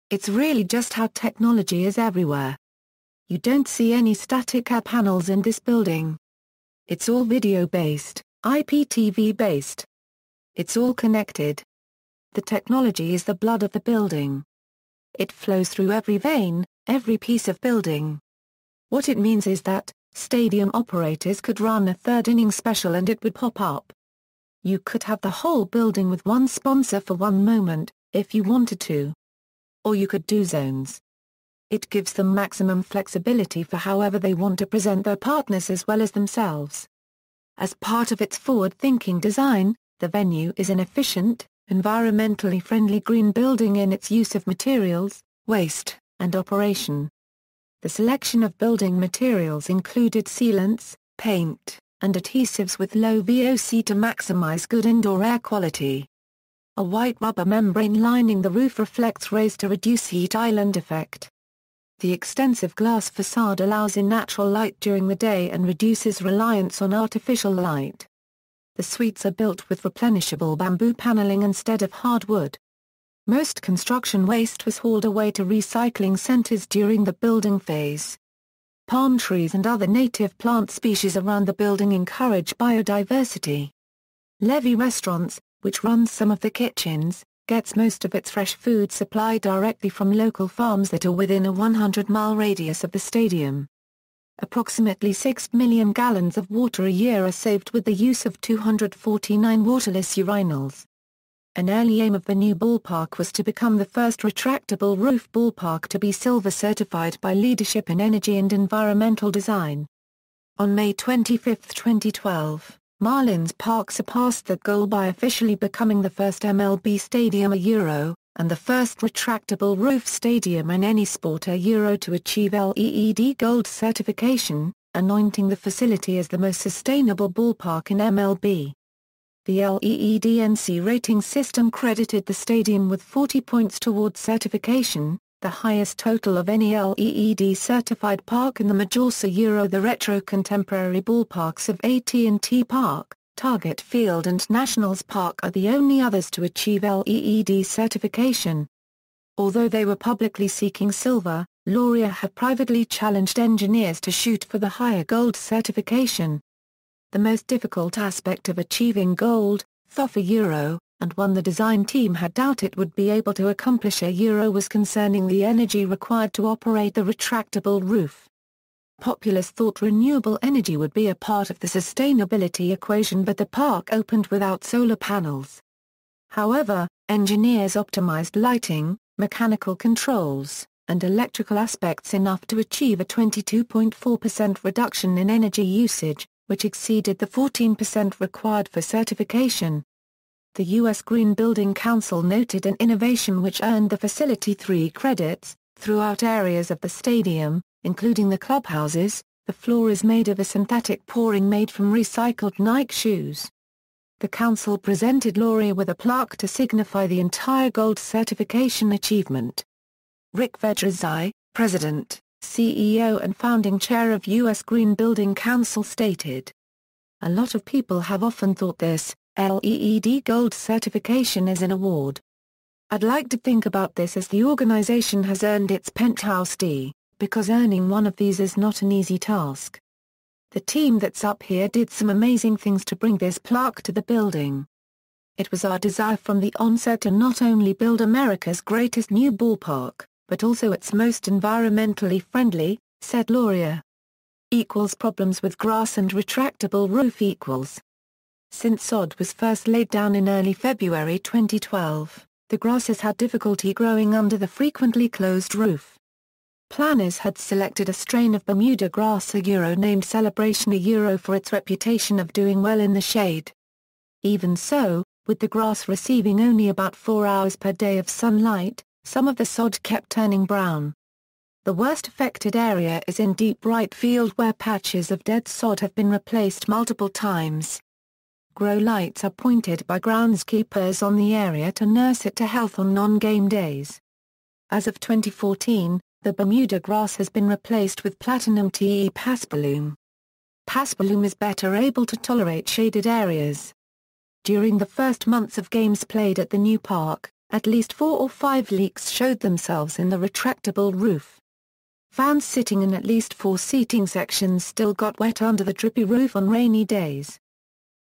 It's really just how technology is everywhere. You don't see any static ad panels in this building. It's all video-based, IPTV-based. It's all connected. The technology is the blood of the building. It flows through every vein, every piece of building. What it means is that, stadium operators could run a third-inning special and it would pop up. You could have the whole building with one sponsor for one moment, if you wanted to. Or you could do zones. It gives them maximum flexibility for however they want to present their partners as well as themselves. As part of its forward-thinking design, the venue is an efficient, environmentally friendly green building in its use of materials, waste, and operation. The selection of building materials included sealants, paint, and adhesives with low VOC to maximize good indoor air quality. A white rubber membrane lining the roof reflects rays to reduce heat island effect. The extensive glass facade allows in natural light during the day and reduces reliance on artificial light. The suites are built with replenishable bamboo paneling instead of hardwood. Most construction waste was hauled away to recycling centers during the building phase. Palm trees and other native plant species around the building encourage biodiversity. Levy Restaurants, which runs some of the kitchens, gets most of its fresh food supply directly from local farms that are within a 100-mile radius of the stadium. Approximately 6 million gallons of water a year are saved with the use of 249 waterless urinals. An early aim of the new ballpark was to become the first retractable roof ballpark to be silver certified by Leadership in Energy and Environmental Design. On May 25, 2012, Marlins Park surpassed that goal by officially becoming the first MLB stadium and the first retractable roof stadium in any sport to achieve LEED Gold certification, anointing the facility as the most sustainable ballpark in MLB. The LEED rating system credited the stadium with 40 points towards certification, the highest total of any LEED-certified park in the majors. The retro-contemporary ballparks of AT&T Park, Target Field and Nationals Park are the only others to achieve LEED certification. Although they were publicly seeking silver, Loria had privately challenged engineers to shoot for the higher gold certification. The most difficult aspect of achieving gold, though and one the design team had doubted would be able to accomplish was concerning the energy required to operate the retractable roof. Populace thought renewable energy would be a part of the sustainability equation, but the park opened without solar panels. However, engineers optimized lighting, mechanical controls, and electrical aspects enough to achieve a 22.4% reduction in energy usage, which exceeded the 14% required for certification. The U.S. Green Building Council noted an innovation which earned the facility 3 credits. Throughout areas of the stadium, including the clubhouses, the floor is made of a synthetic pouring made from recycled Nike shoes. The council presented Loria with a plaque to signify the entire gold certification achievement. Rick Vegrazzi, President, CEO and founding chair of U.S. Green Building Council stated, "A lot of people have often thought this LEED Gold certification is an award. I'd like to think about this as the organization has earned its Penthouse D, because earning one of these is not an easy task. The team that's up here did some amazing things to bring this plaque to the building. It was our desire from the onset to not only build America's greatest new ballpark, but also its most environmentally friendly," said Loria. Problems with grass and retractable roof equals. Since sod was first laid down in early February 2012, the grass has had difficulty growing under the frequently closed roof. Planners had selected a strain of Bermuda grass named Celebration for its reputation of doing well in the shade. Even so, with the grass receiving only about 4 hours per day of sunlight, some of the sod kept turning brown. The worst affected area is in deep right field, where patches of dead sod have been replaced multiple times. Grow lights are pointed by groundskeepers on the area to nurse it to health on non-game days. As of 2014, the Bermuda grass has been replaced with Platinum TE Paspalum. Paspalum is better able to tolerate shaded areas. During the first months of games played at the new park, at least 4 or 5 leaks showed themselves in the retractable roof. Fans sitting in at least 4 seating sections still got wet under the drippy roof on rainy days.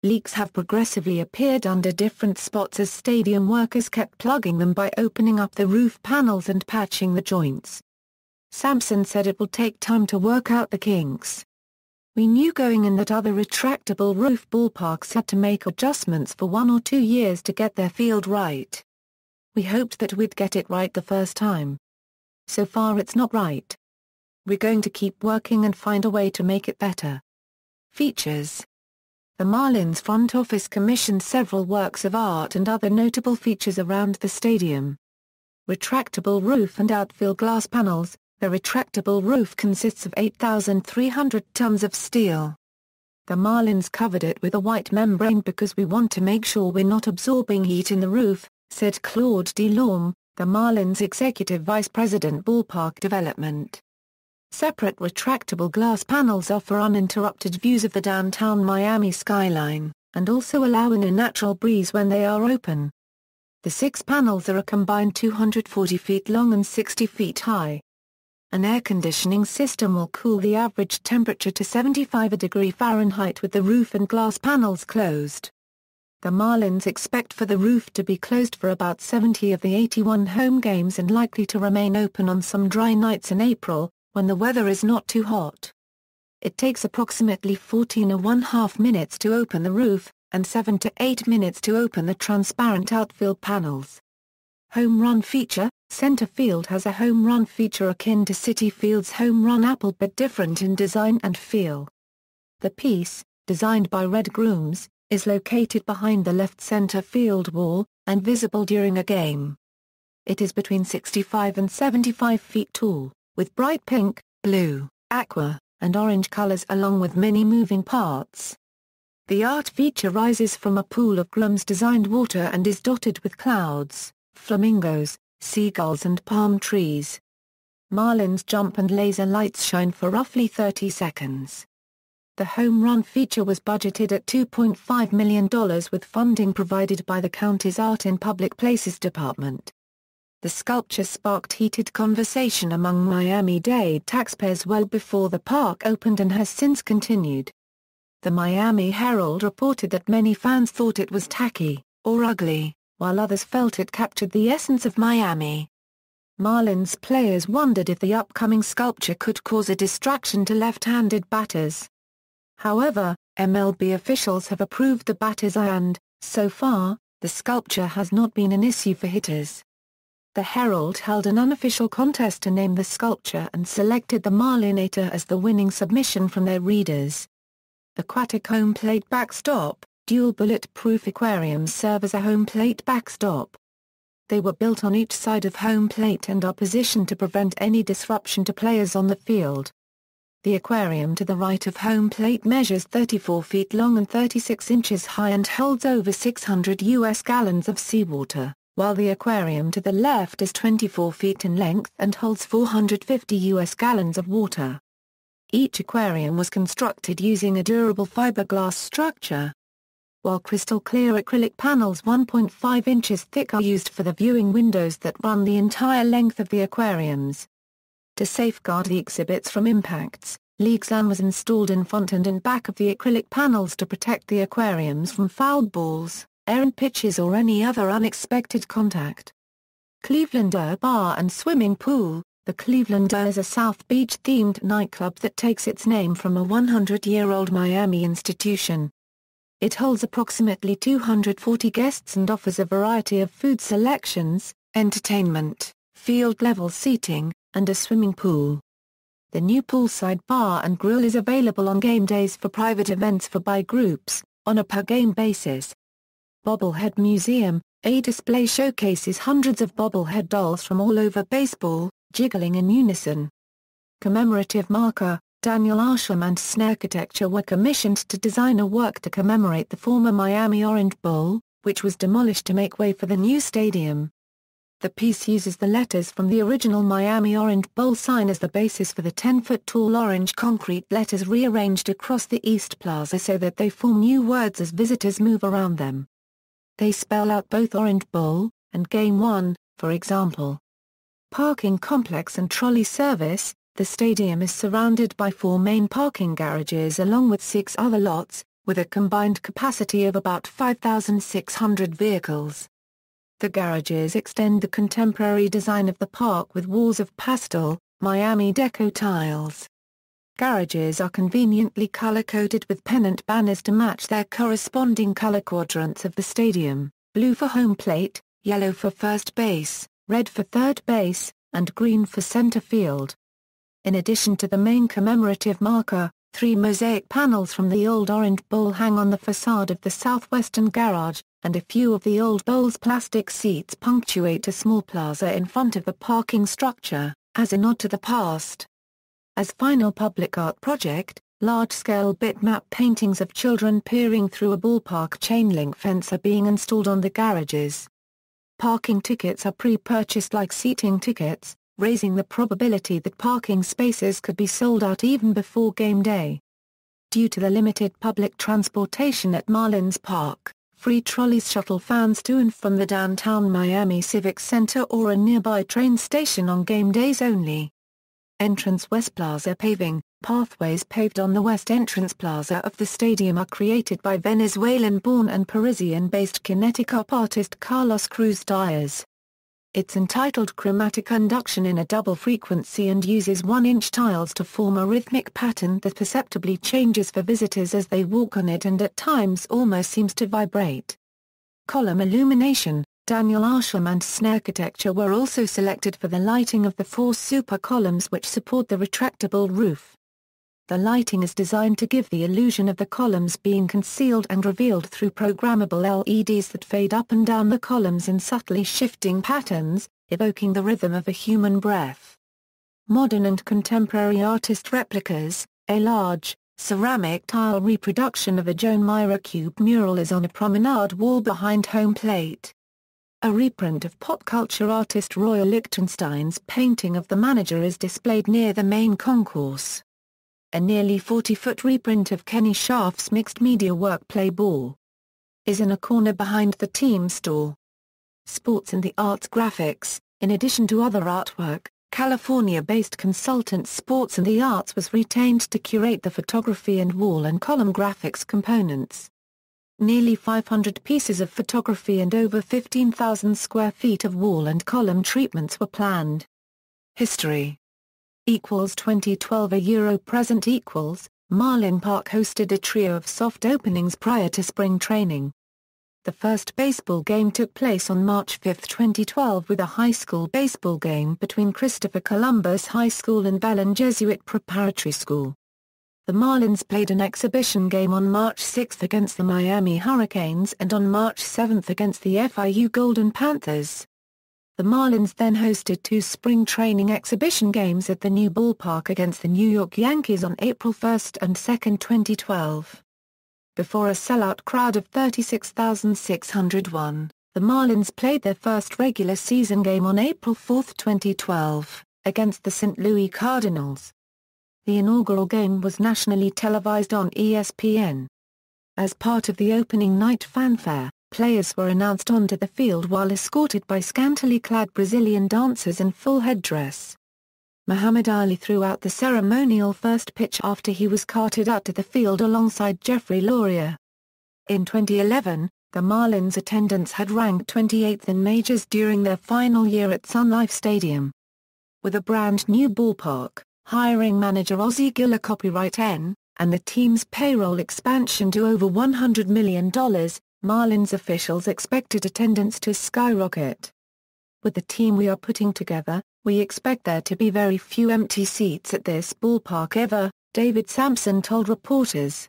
Leaks have progressively appeared under different spots as stadium workers kept plugging them by opening up the roof panels and patching the joints. Sampson said it will take time to work out the kinks. "We knew going in that other retractable roof ballparks had to make adjustments for 1 or 2 years to get their field right. We hoped that we'd get it right the first time. So far it's not right. We're going to keep working and find a way to make it better." Features. The Marlins front office commissioned several works of art and other notable features around the stadium. Retractable roof and outfield glass panels. The retractable roof consists of 8,300 tons of steel. The Marlins covered it with a white membrane because we want to make sure we're not absorbing heat in the roof, said Claude DeLorme, the Marlins executive vice president ballpark development. Separate retractable glass panels offer uninterrupted views of the downtown Miami skyline, and also allowing a natural breeze when they are open. The 6 panels are a combined 240 feet long and 60 feet high. An air conditioning system will cool the average temperature to 75°F with the roof and glass panels closed. The Marlins expect for the roof to be closed for about 70 of the 81 home games and likely to remain open on some dry nights in April, when the weather is not too hot. It takes approximately 14.5 minutes to open the roof, and 7 to 8 minutes to open the transparent outfield panels. Home run feature. Center field has a home run feature akin to Citi Field's home run apple but different in design and feel. The piece, designed by Red Grooms, is located behind the left center field wall, and visible during a game. It is between 65 and 75 feet tall, with bright pink, blue, aqua, and orange colors along with many moving parts. The art feature rises from a pool of Grams-designed water and is dotted with clouds, flamingos, seagulls and palm trees. Marlins jump and laser lights shine for roughly 30 seconds. The home run feature was budgeted at $2.5 million with funding provided by the county's Art in Public Places Department. The sculpture sparked heated conversation among Miami-Dade taxpayers well before the park opened and has since continued. The Miami Herald reported that many fans thought it was tacky, or ugly, while others felt it captured the essence of Miami. Marlins players wondered if the upcoming sculpture could cause a distraction to left-handed batters. However, MLB officials have approved the batter's eye and, so far, the sculpture has not been an issue for hitters. The Herald held an unofficial contest to name the sculpture and selected the Marlinator as the winning submission from their readers. Aquatic home plate backstop, dual bulletproof aquariums serve as a home plate backstop. They were built on each side of home plate and are positioned to prevent any disruption to players on the field. The aquarium to the right of home plate measures 34 feet long and 36 inches high and holds over 600 U.S. gallons of seawater, while the aquarium to the left is 24 feet in length and holds 450 U.S. gallons of water. Each aquarium was constructed using a durable fiberglass structure. While crystal-clear acrylic panels 1.5 inches thick are used for the viewing windows that run the entire length of the aquariums. To safeguard the exhibits from impacts, Leaguesan was installed in front and in back of the acrylic panels to protect the aquariums from fouled balls, errant pitches or any other unexpected contact. Clevelander Bar and Swimming Pool. The Clevelander is a South Beach-themed nightclub that takes its name from a 100-year-old Miami institution. It holds approximately 240 guests and offers a variety of food selections, entertainment, field-level seating, and a swimming pool. The new poolside bar and grill is available on game days for private events by groups, on a per-game basis. Bobblehead Museum, a display showcases hundreds of bobblehead dolls from all over baseball, jiggling in unison. Commemorative marker, Daniel Arsham and Snarkitecture were commissioned to design a work to commemorate the former Miami Orange Bowl, which was demolished to make way for the new stadium. The piece uses the letters from the original Miami Orange Bowl sign as the basis for the 10-foot-tall orange concrete letters rearranged across the East Plaza so that they form new words as visitors move around them. They spell out both Orange Bowl and Game 1, for example. Parking complex and trolley service. The stadium is surrounded by 4 main parking garages along with 6 other lots, with a combined capacity of about 5,600 vehicles. The garages extend the contemporary design of the park with walls of pastel, Miami deco tiles. Garages are conveniently color-coded with pennant banners to match their corresponding color quadrants of the stadium, blue for home plate, yellow for first base, red for third base, and green for center field. In addition to the main commemorative marker, 3 mosaic panels from the old Orange Bowl hang on the facade of the southwestern garage, and a few of the old bowl's plastic seats punctuate a small plaza in front of the parking structure, as a nod to the past. As final public art project, large-scale bitmap paintings of children peering through a ballpark chain-link fence are being installed on the garages. Parking tickets are pre-purchased like seating tickets, raising the probability that parking spaces could be sold out even before game day. Due to the limited public transportation at Marlins Park, free trolleys shuttle fans to and from the downtown Miami Civic Center or a nearby train station on game days only. Entrance West Plaza paving. Pathways paved on the west entrance plaza of the stadium are created by Venezuelan-born and Parisian-based kinetic art artist Carlos Cruz Diaz. It's entitled Chromatic Conduction in a double frequency and uses 1-inch tiles to form a rhythmic pattern that perceptibly changes for visitors as they walk on it and at times almost seems to vibrate. Column illumination. Daniel Arsham and Snarkitecture were also selected for the lighting of the 4 super columns which support the retractable roof. The lighting is designed to give the illusion of the columns being concealed and revealed through programmable LEDs that fade up and down the columns in subtly shifting patterns, evoking the rhythm of a human breath. Modern and contemporary artist replicas, a large, ceramic tile reproduction of a Joan Myra cube mural is on a promenade wall behind home plate. A reprint of pop culture artist Roy Lichtenstein's painting of the manager is displayed near the main concourse. A nearly 40-foot reprint of Kenny Schaaf's mixed-media work Play Ball is in a corner behind the team store. Sports and the Arts Graphics. In addition to other artwork, California-based consultant Sports and the Arts was retained to curate the photography and wall and column graphics components. Nearly 500 pieces of photography and over 15,000 square feet of wall and column treatments were planned. History. 2012 Present Marlins Park hosted a trio of soft openings prior to spring training. The first baseball game took place on March 5, 2012 with a high school baseball game between Christopher Columbus High School and Belen Jesuit Preparatory School. The Marlins played an exhibition game on March 6 against the Miami Hurricanes and on March 7 against the FIU Golden Panthers. The Marlins then hosted 2 spring training exhibition games at the new ballpark against the New York Yankees on April 1 and 2, 2012. Before a sellout crowd of 36,601, the Marlins played their first regular season game on April 4, 2012, against the St. Louis Cardinals. The inaugural game was nationally televised on ESPN. As part of the opening night fanfare, players were announced onto the field while escorted by scantily clad Brazilian dancers in full headdress. Muhammad Ali threw out the ceremonial first pitch after he was carted out to the field alongside Jeffrey Loria. In 2011, the Marlins' attendance had ranked 28th in majors during their final year at Sun Life Stadium. With a brand new ballpark, hiring manager Ozzie Guilla copyright N, and the team's payroll expansion to over $100 million, Marlins officials expected attendance to skyrocket. With the team we are putting together, we expect there to be very few empty seats at this ballpark ever, David Sampson told reporters.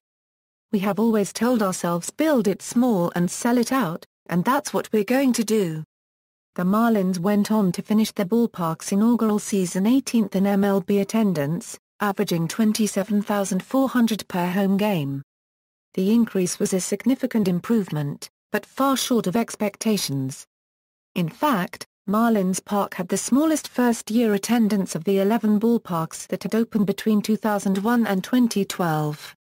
We have always told ourselves build it small and sell it out, and that's what we're going to do. The Marlins went on to finish the ballpark's inaugural season 18th in MLB attendance, averaging 27,400 per home game. The increase was a significant improvement, but far short of expectations. In fact, Marlins Park had the smallest first-year attendance of the 11 ballparks that had opened between 2001 and 2012.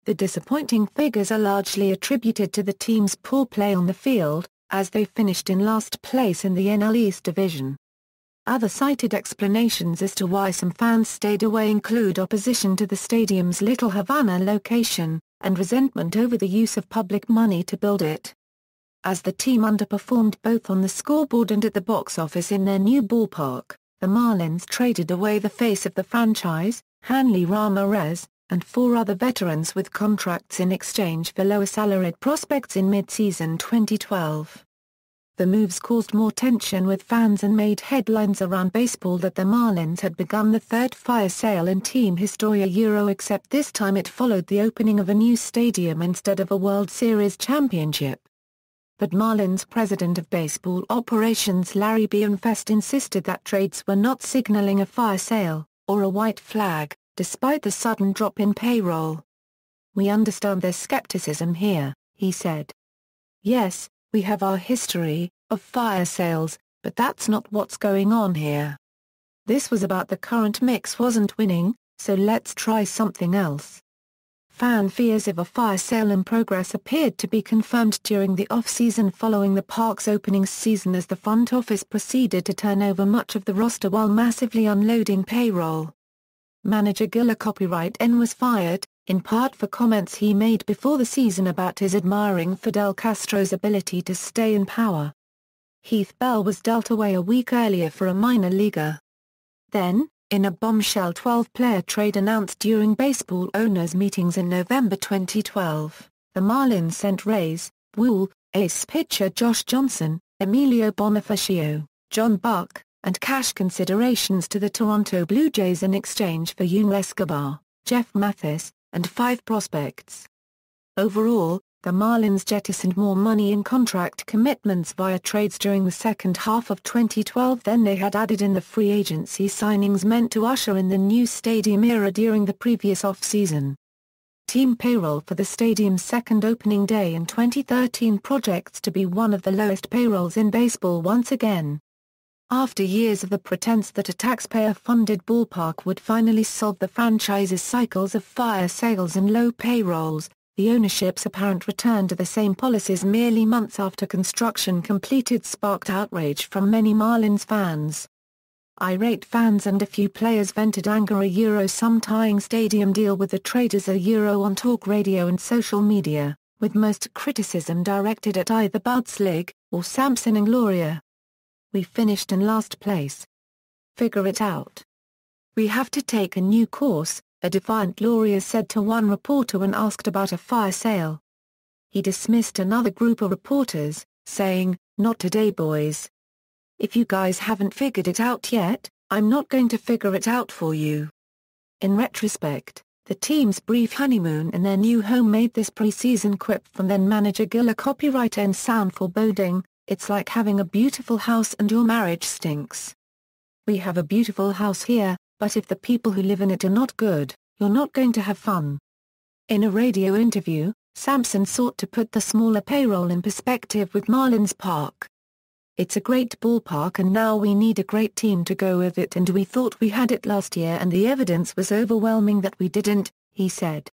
The disappointing figures are largely attributed to the team's poor play on the field, as they finished in last place in the NL East division. Other cited explanations as to why some fans stayed away include opposition to the stadium's Little Havana location, and resentment over the use of public money to build it. As the team underperformed both on the scoreboard and at the box office in their new ballpark, the Marlins traded away the face of the franchise, Hanley Ramirez, and 4 other veterans with contracts in exchange for lower salaried prospects in mid-season 2012. The moves caused more tension with fans and made headlines around baseball that the Marlins had begun the third fire sale in team history except this time it followed the opening of a new stadium instead of a World Series championship. But Marlins president of baseball operations Larry Bienfest insisted that trades were not signaling a fire sale, or a white flag, despite the sudden drop in payroll. We understand there's skepticism here, he said. Yes, we have our history of fire sales, but that's not what's going on here. This was about the current mix wasn't winning, so let's try something else. Fan fears of a fire sale in progress appeared to be confirmed during the off-season following the park's opening season as the front office proceeded to turn over much of the roster while massively unloading payroll. Manager Guilla copyright N was fired, in part for comments he made before the season about his admiring Fidel Castro's ability to stay in power. Heath Bell was dealt away a week earlier for a minor leaguer. Then, in a bombshell 12-player trade announced during baseball owners' meetings in November 2012, the Marlins sent Rays, Wool, ace pitcher Josh Johnson, Emilio Bonifacio, John Buck, and cash considerations to the Toronto Blue Jays in exchange for Yunel Escobar, Jeff Mathis, and 5 prospects. Overall, The Marlins jettisoned more money in contract commitments via trades during the second half of 2012 than they had added in the free agency signings meant to usher in the new stadium era during the previous off-season. Team payroll for the stadium's second opening day in 2013 projects to be one of the lowest payrolls in baseball once again. After years of the pretense that a taxpayer-funded ballpark would finally solve the franchise's cycles of fire sales and low payrolls, the ownership's apparent return to the same policies merely months after construction completed sparked outrage from many Marlins fans. Irate fans and a few players vented anger some tying stadium deal with the traders on talk radio and social media, with most criticism directed at either Bud Selig or Sampson and Gloria. "We finished in last place. Figure it out. We have to take a new course," a defiant Gloria said to one reporter when asked about a fire sale. He dismissed another group of reporters, saying, "Not today, boys. If you guys haven't figured it out yet, I'm not going to figure it out for you." In retrospect, the team's brief honeymoon in their new home made this preseason quip from then-manager Gil a copyright and sound foreboding: "It's like having a beautiful house and your marriage stinks. We have a beautiful house here, but if the people who live in it are not good, you're not going to have fun." In a radio interview, Sampson sought to put the smaller payroll in perspective with Marlins Park. "It's a great ballpark and now we need a great team to go with it, and we thought we had it last year and the evidence was overwhelming that we didn't," he said.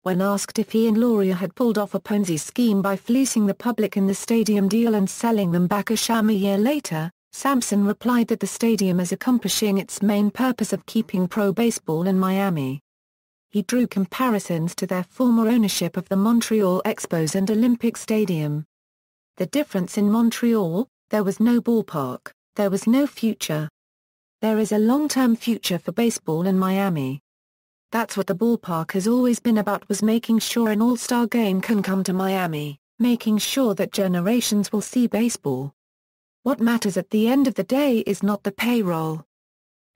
When asked if he and Gloria had pulled off a Ponzi scheme by fleecing the public in the stadium deal and selling them back a sham a year later, Sampson replied that the stadium is accomplishing its main purpose of keeping pro baseball in Miami. He drew comparisons to their former ownership of the Montreal Expos and Olympic Stadium. "The difference in Montreal, there was no ballpark, there was no future. There is a long-term future for baseball in Miami. That's what the ballpark has always been about, was making sure an all-star game can come to Miami, making sure that generations will see baseball. What matters at the end of the day is not the payroll."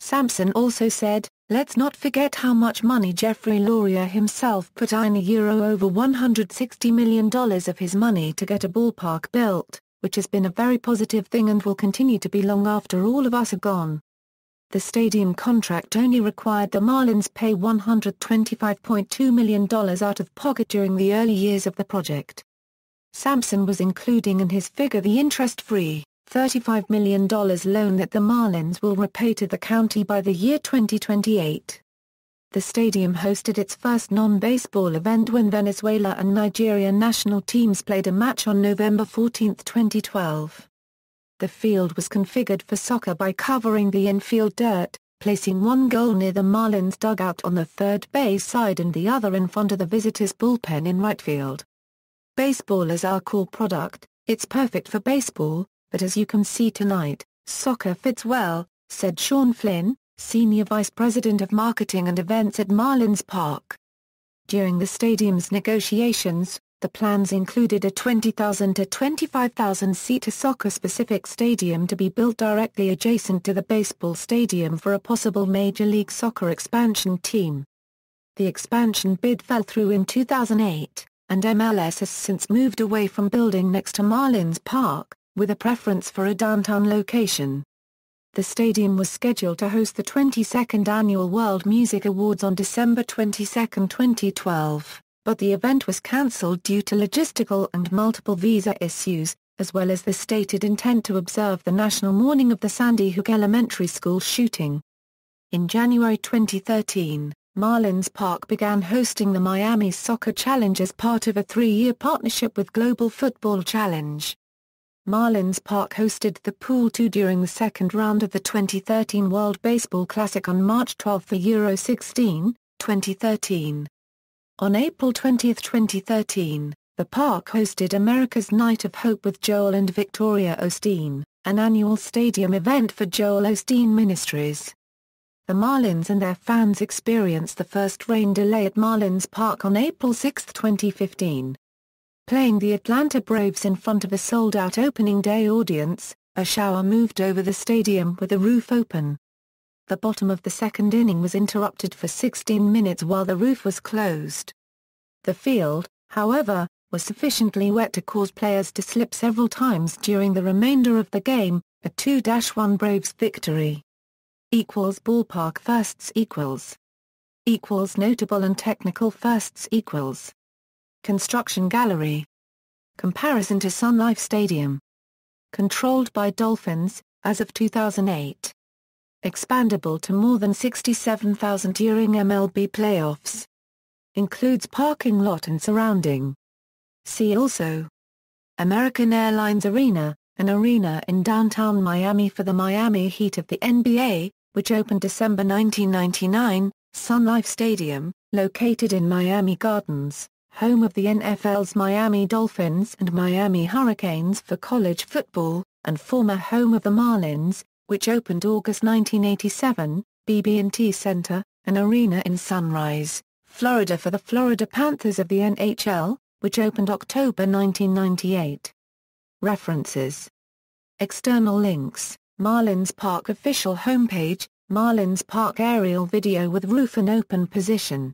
Sampson also said, "Let's not forget how much money Jeffrey Loria himself put in over $160 million of his money to get a ballpark built, which has been a very positive thing and will continue to be long after all of us are gone." The stadium contract only required the Marlins pay $125.2 million out of pocket during the early years of the project. Sampson was including in his figure the interest-free $35 million loan that the Marlins will repay to the county by the year 2028. The stadium hosted its first non-baseball event when Venezuela and Nigeria national teams played a match on November 14, 2012. The field was configured for soccer by covering the infield dirt, placing one goal near the Marlins dugout on the third base side and the other in front of the visitors' bullpen in right field. "Baseball is our core product, it's perfect for baseball, but as you can see tonight, soccer fits well," said Sean Flynn, Senior Vice President of Marketing and Events at Marlins Park. During the stadium's negotiations, the plans included a 20,000 to 25,000-seat soccer-specific stadium to be built directly adjacent to the baseball stadium for a possible Major League Soccer expansion team. The expansion bid fell through in 2008, and MLS has since moved away from building next to Marlins Park, with a preference for a downtown location. The stadium was scheduled to host the 22nd Annual World Music Awards on December 22, 2012, but the event was cancelled due to logistical and multiple visa issues, as well as the stated intent to observe the national mourning of the Sandy Hook Elementary School shooting. In January 2013, Marlins Park began hosting the Miami Soccer Challenge as part of a 3-year partnership with Global Football Challenge. Marlins Park hosted the Pool 2 during the second round of the 2013 World Baseball Classic on March 12 for Euro 16, 2013. On April 20, 2013, the park hosted America's Night of Hope with Joel and Victoria Osteen, an annual stadium event for Joel Osteen Ministries. The Marlins and their fans experienced the first rain delay at Marlins Park on April 6, 2015. Playing the Atlanta Braves in front of a sold-out opening day audience, a shower moved over the stadium with the roof open. The bottom of the second inning was interrupted for 16 minutes while the roof was closed. The field, however, was sufficiently wet to cause players to slip several times during the remainder of the game, a 2-1 Braves victory. Ballpark firsts notable and technical firsts Construction gallery. Comparison to Sun Life Stadium. Controlled by Dolphins, as of 2008. Expandable to more than 67,000 during MLB playoffs. Includes parking lot and surrounding. See also. American Airlines Arena, an arena in downtown Miami for the Miami Heat of the NBA, which opened December 1999, Sun Life Stadium, located in Miami Gardens, home of the NFL's Miami Dolphins and Miami Hurricanes for college football, and former home of the Marlins, which opened August 1987, BB&T Center, an arena in Sunrise, Florida for the Florida Panthers of the NHL, which opened October 1998. References. External links: Marlins Park official homepage, Marlins Park aerial video with roof in open position.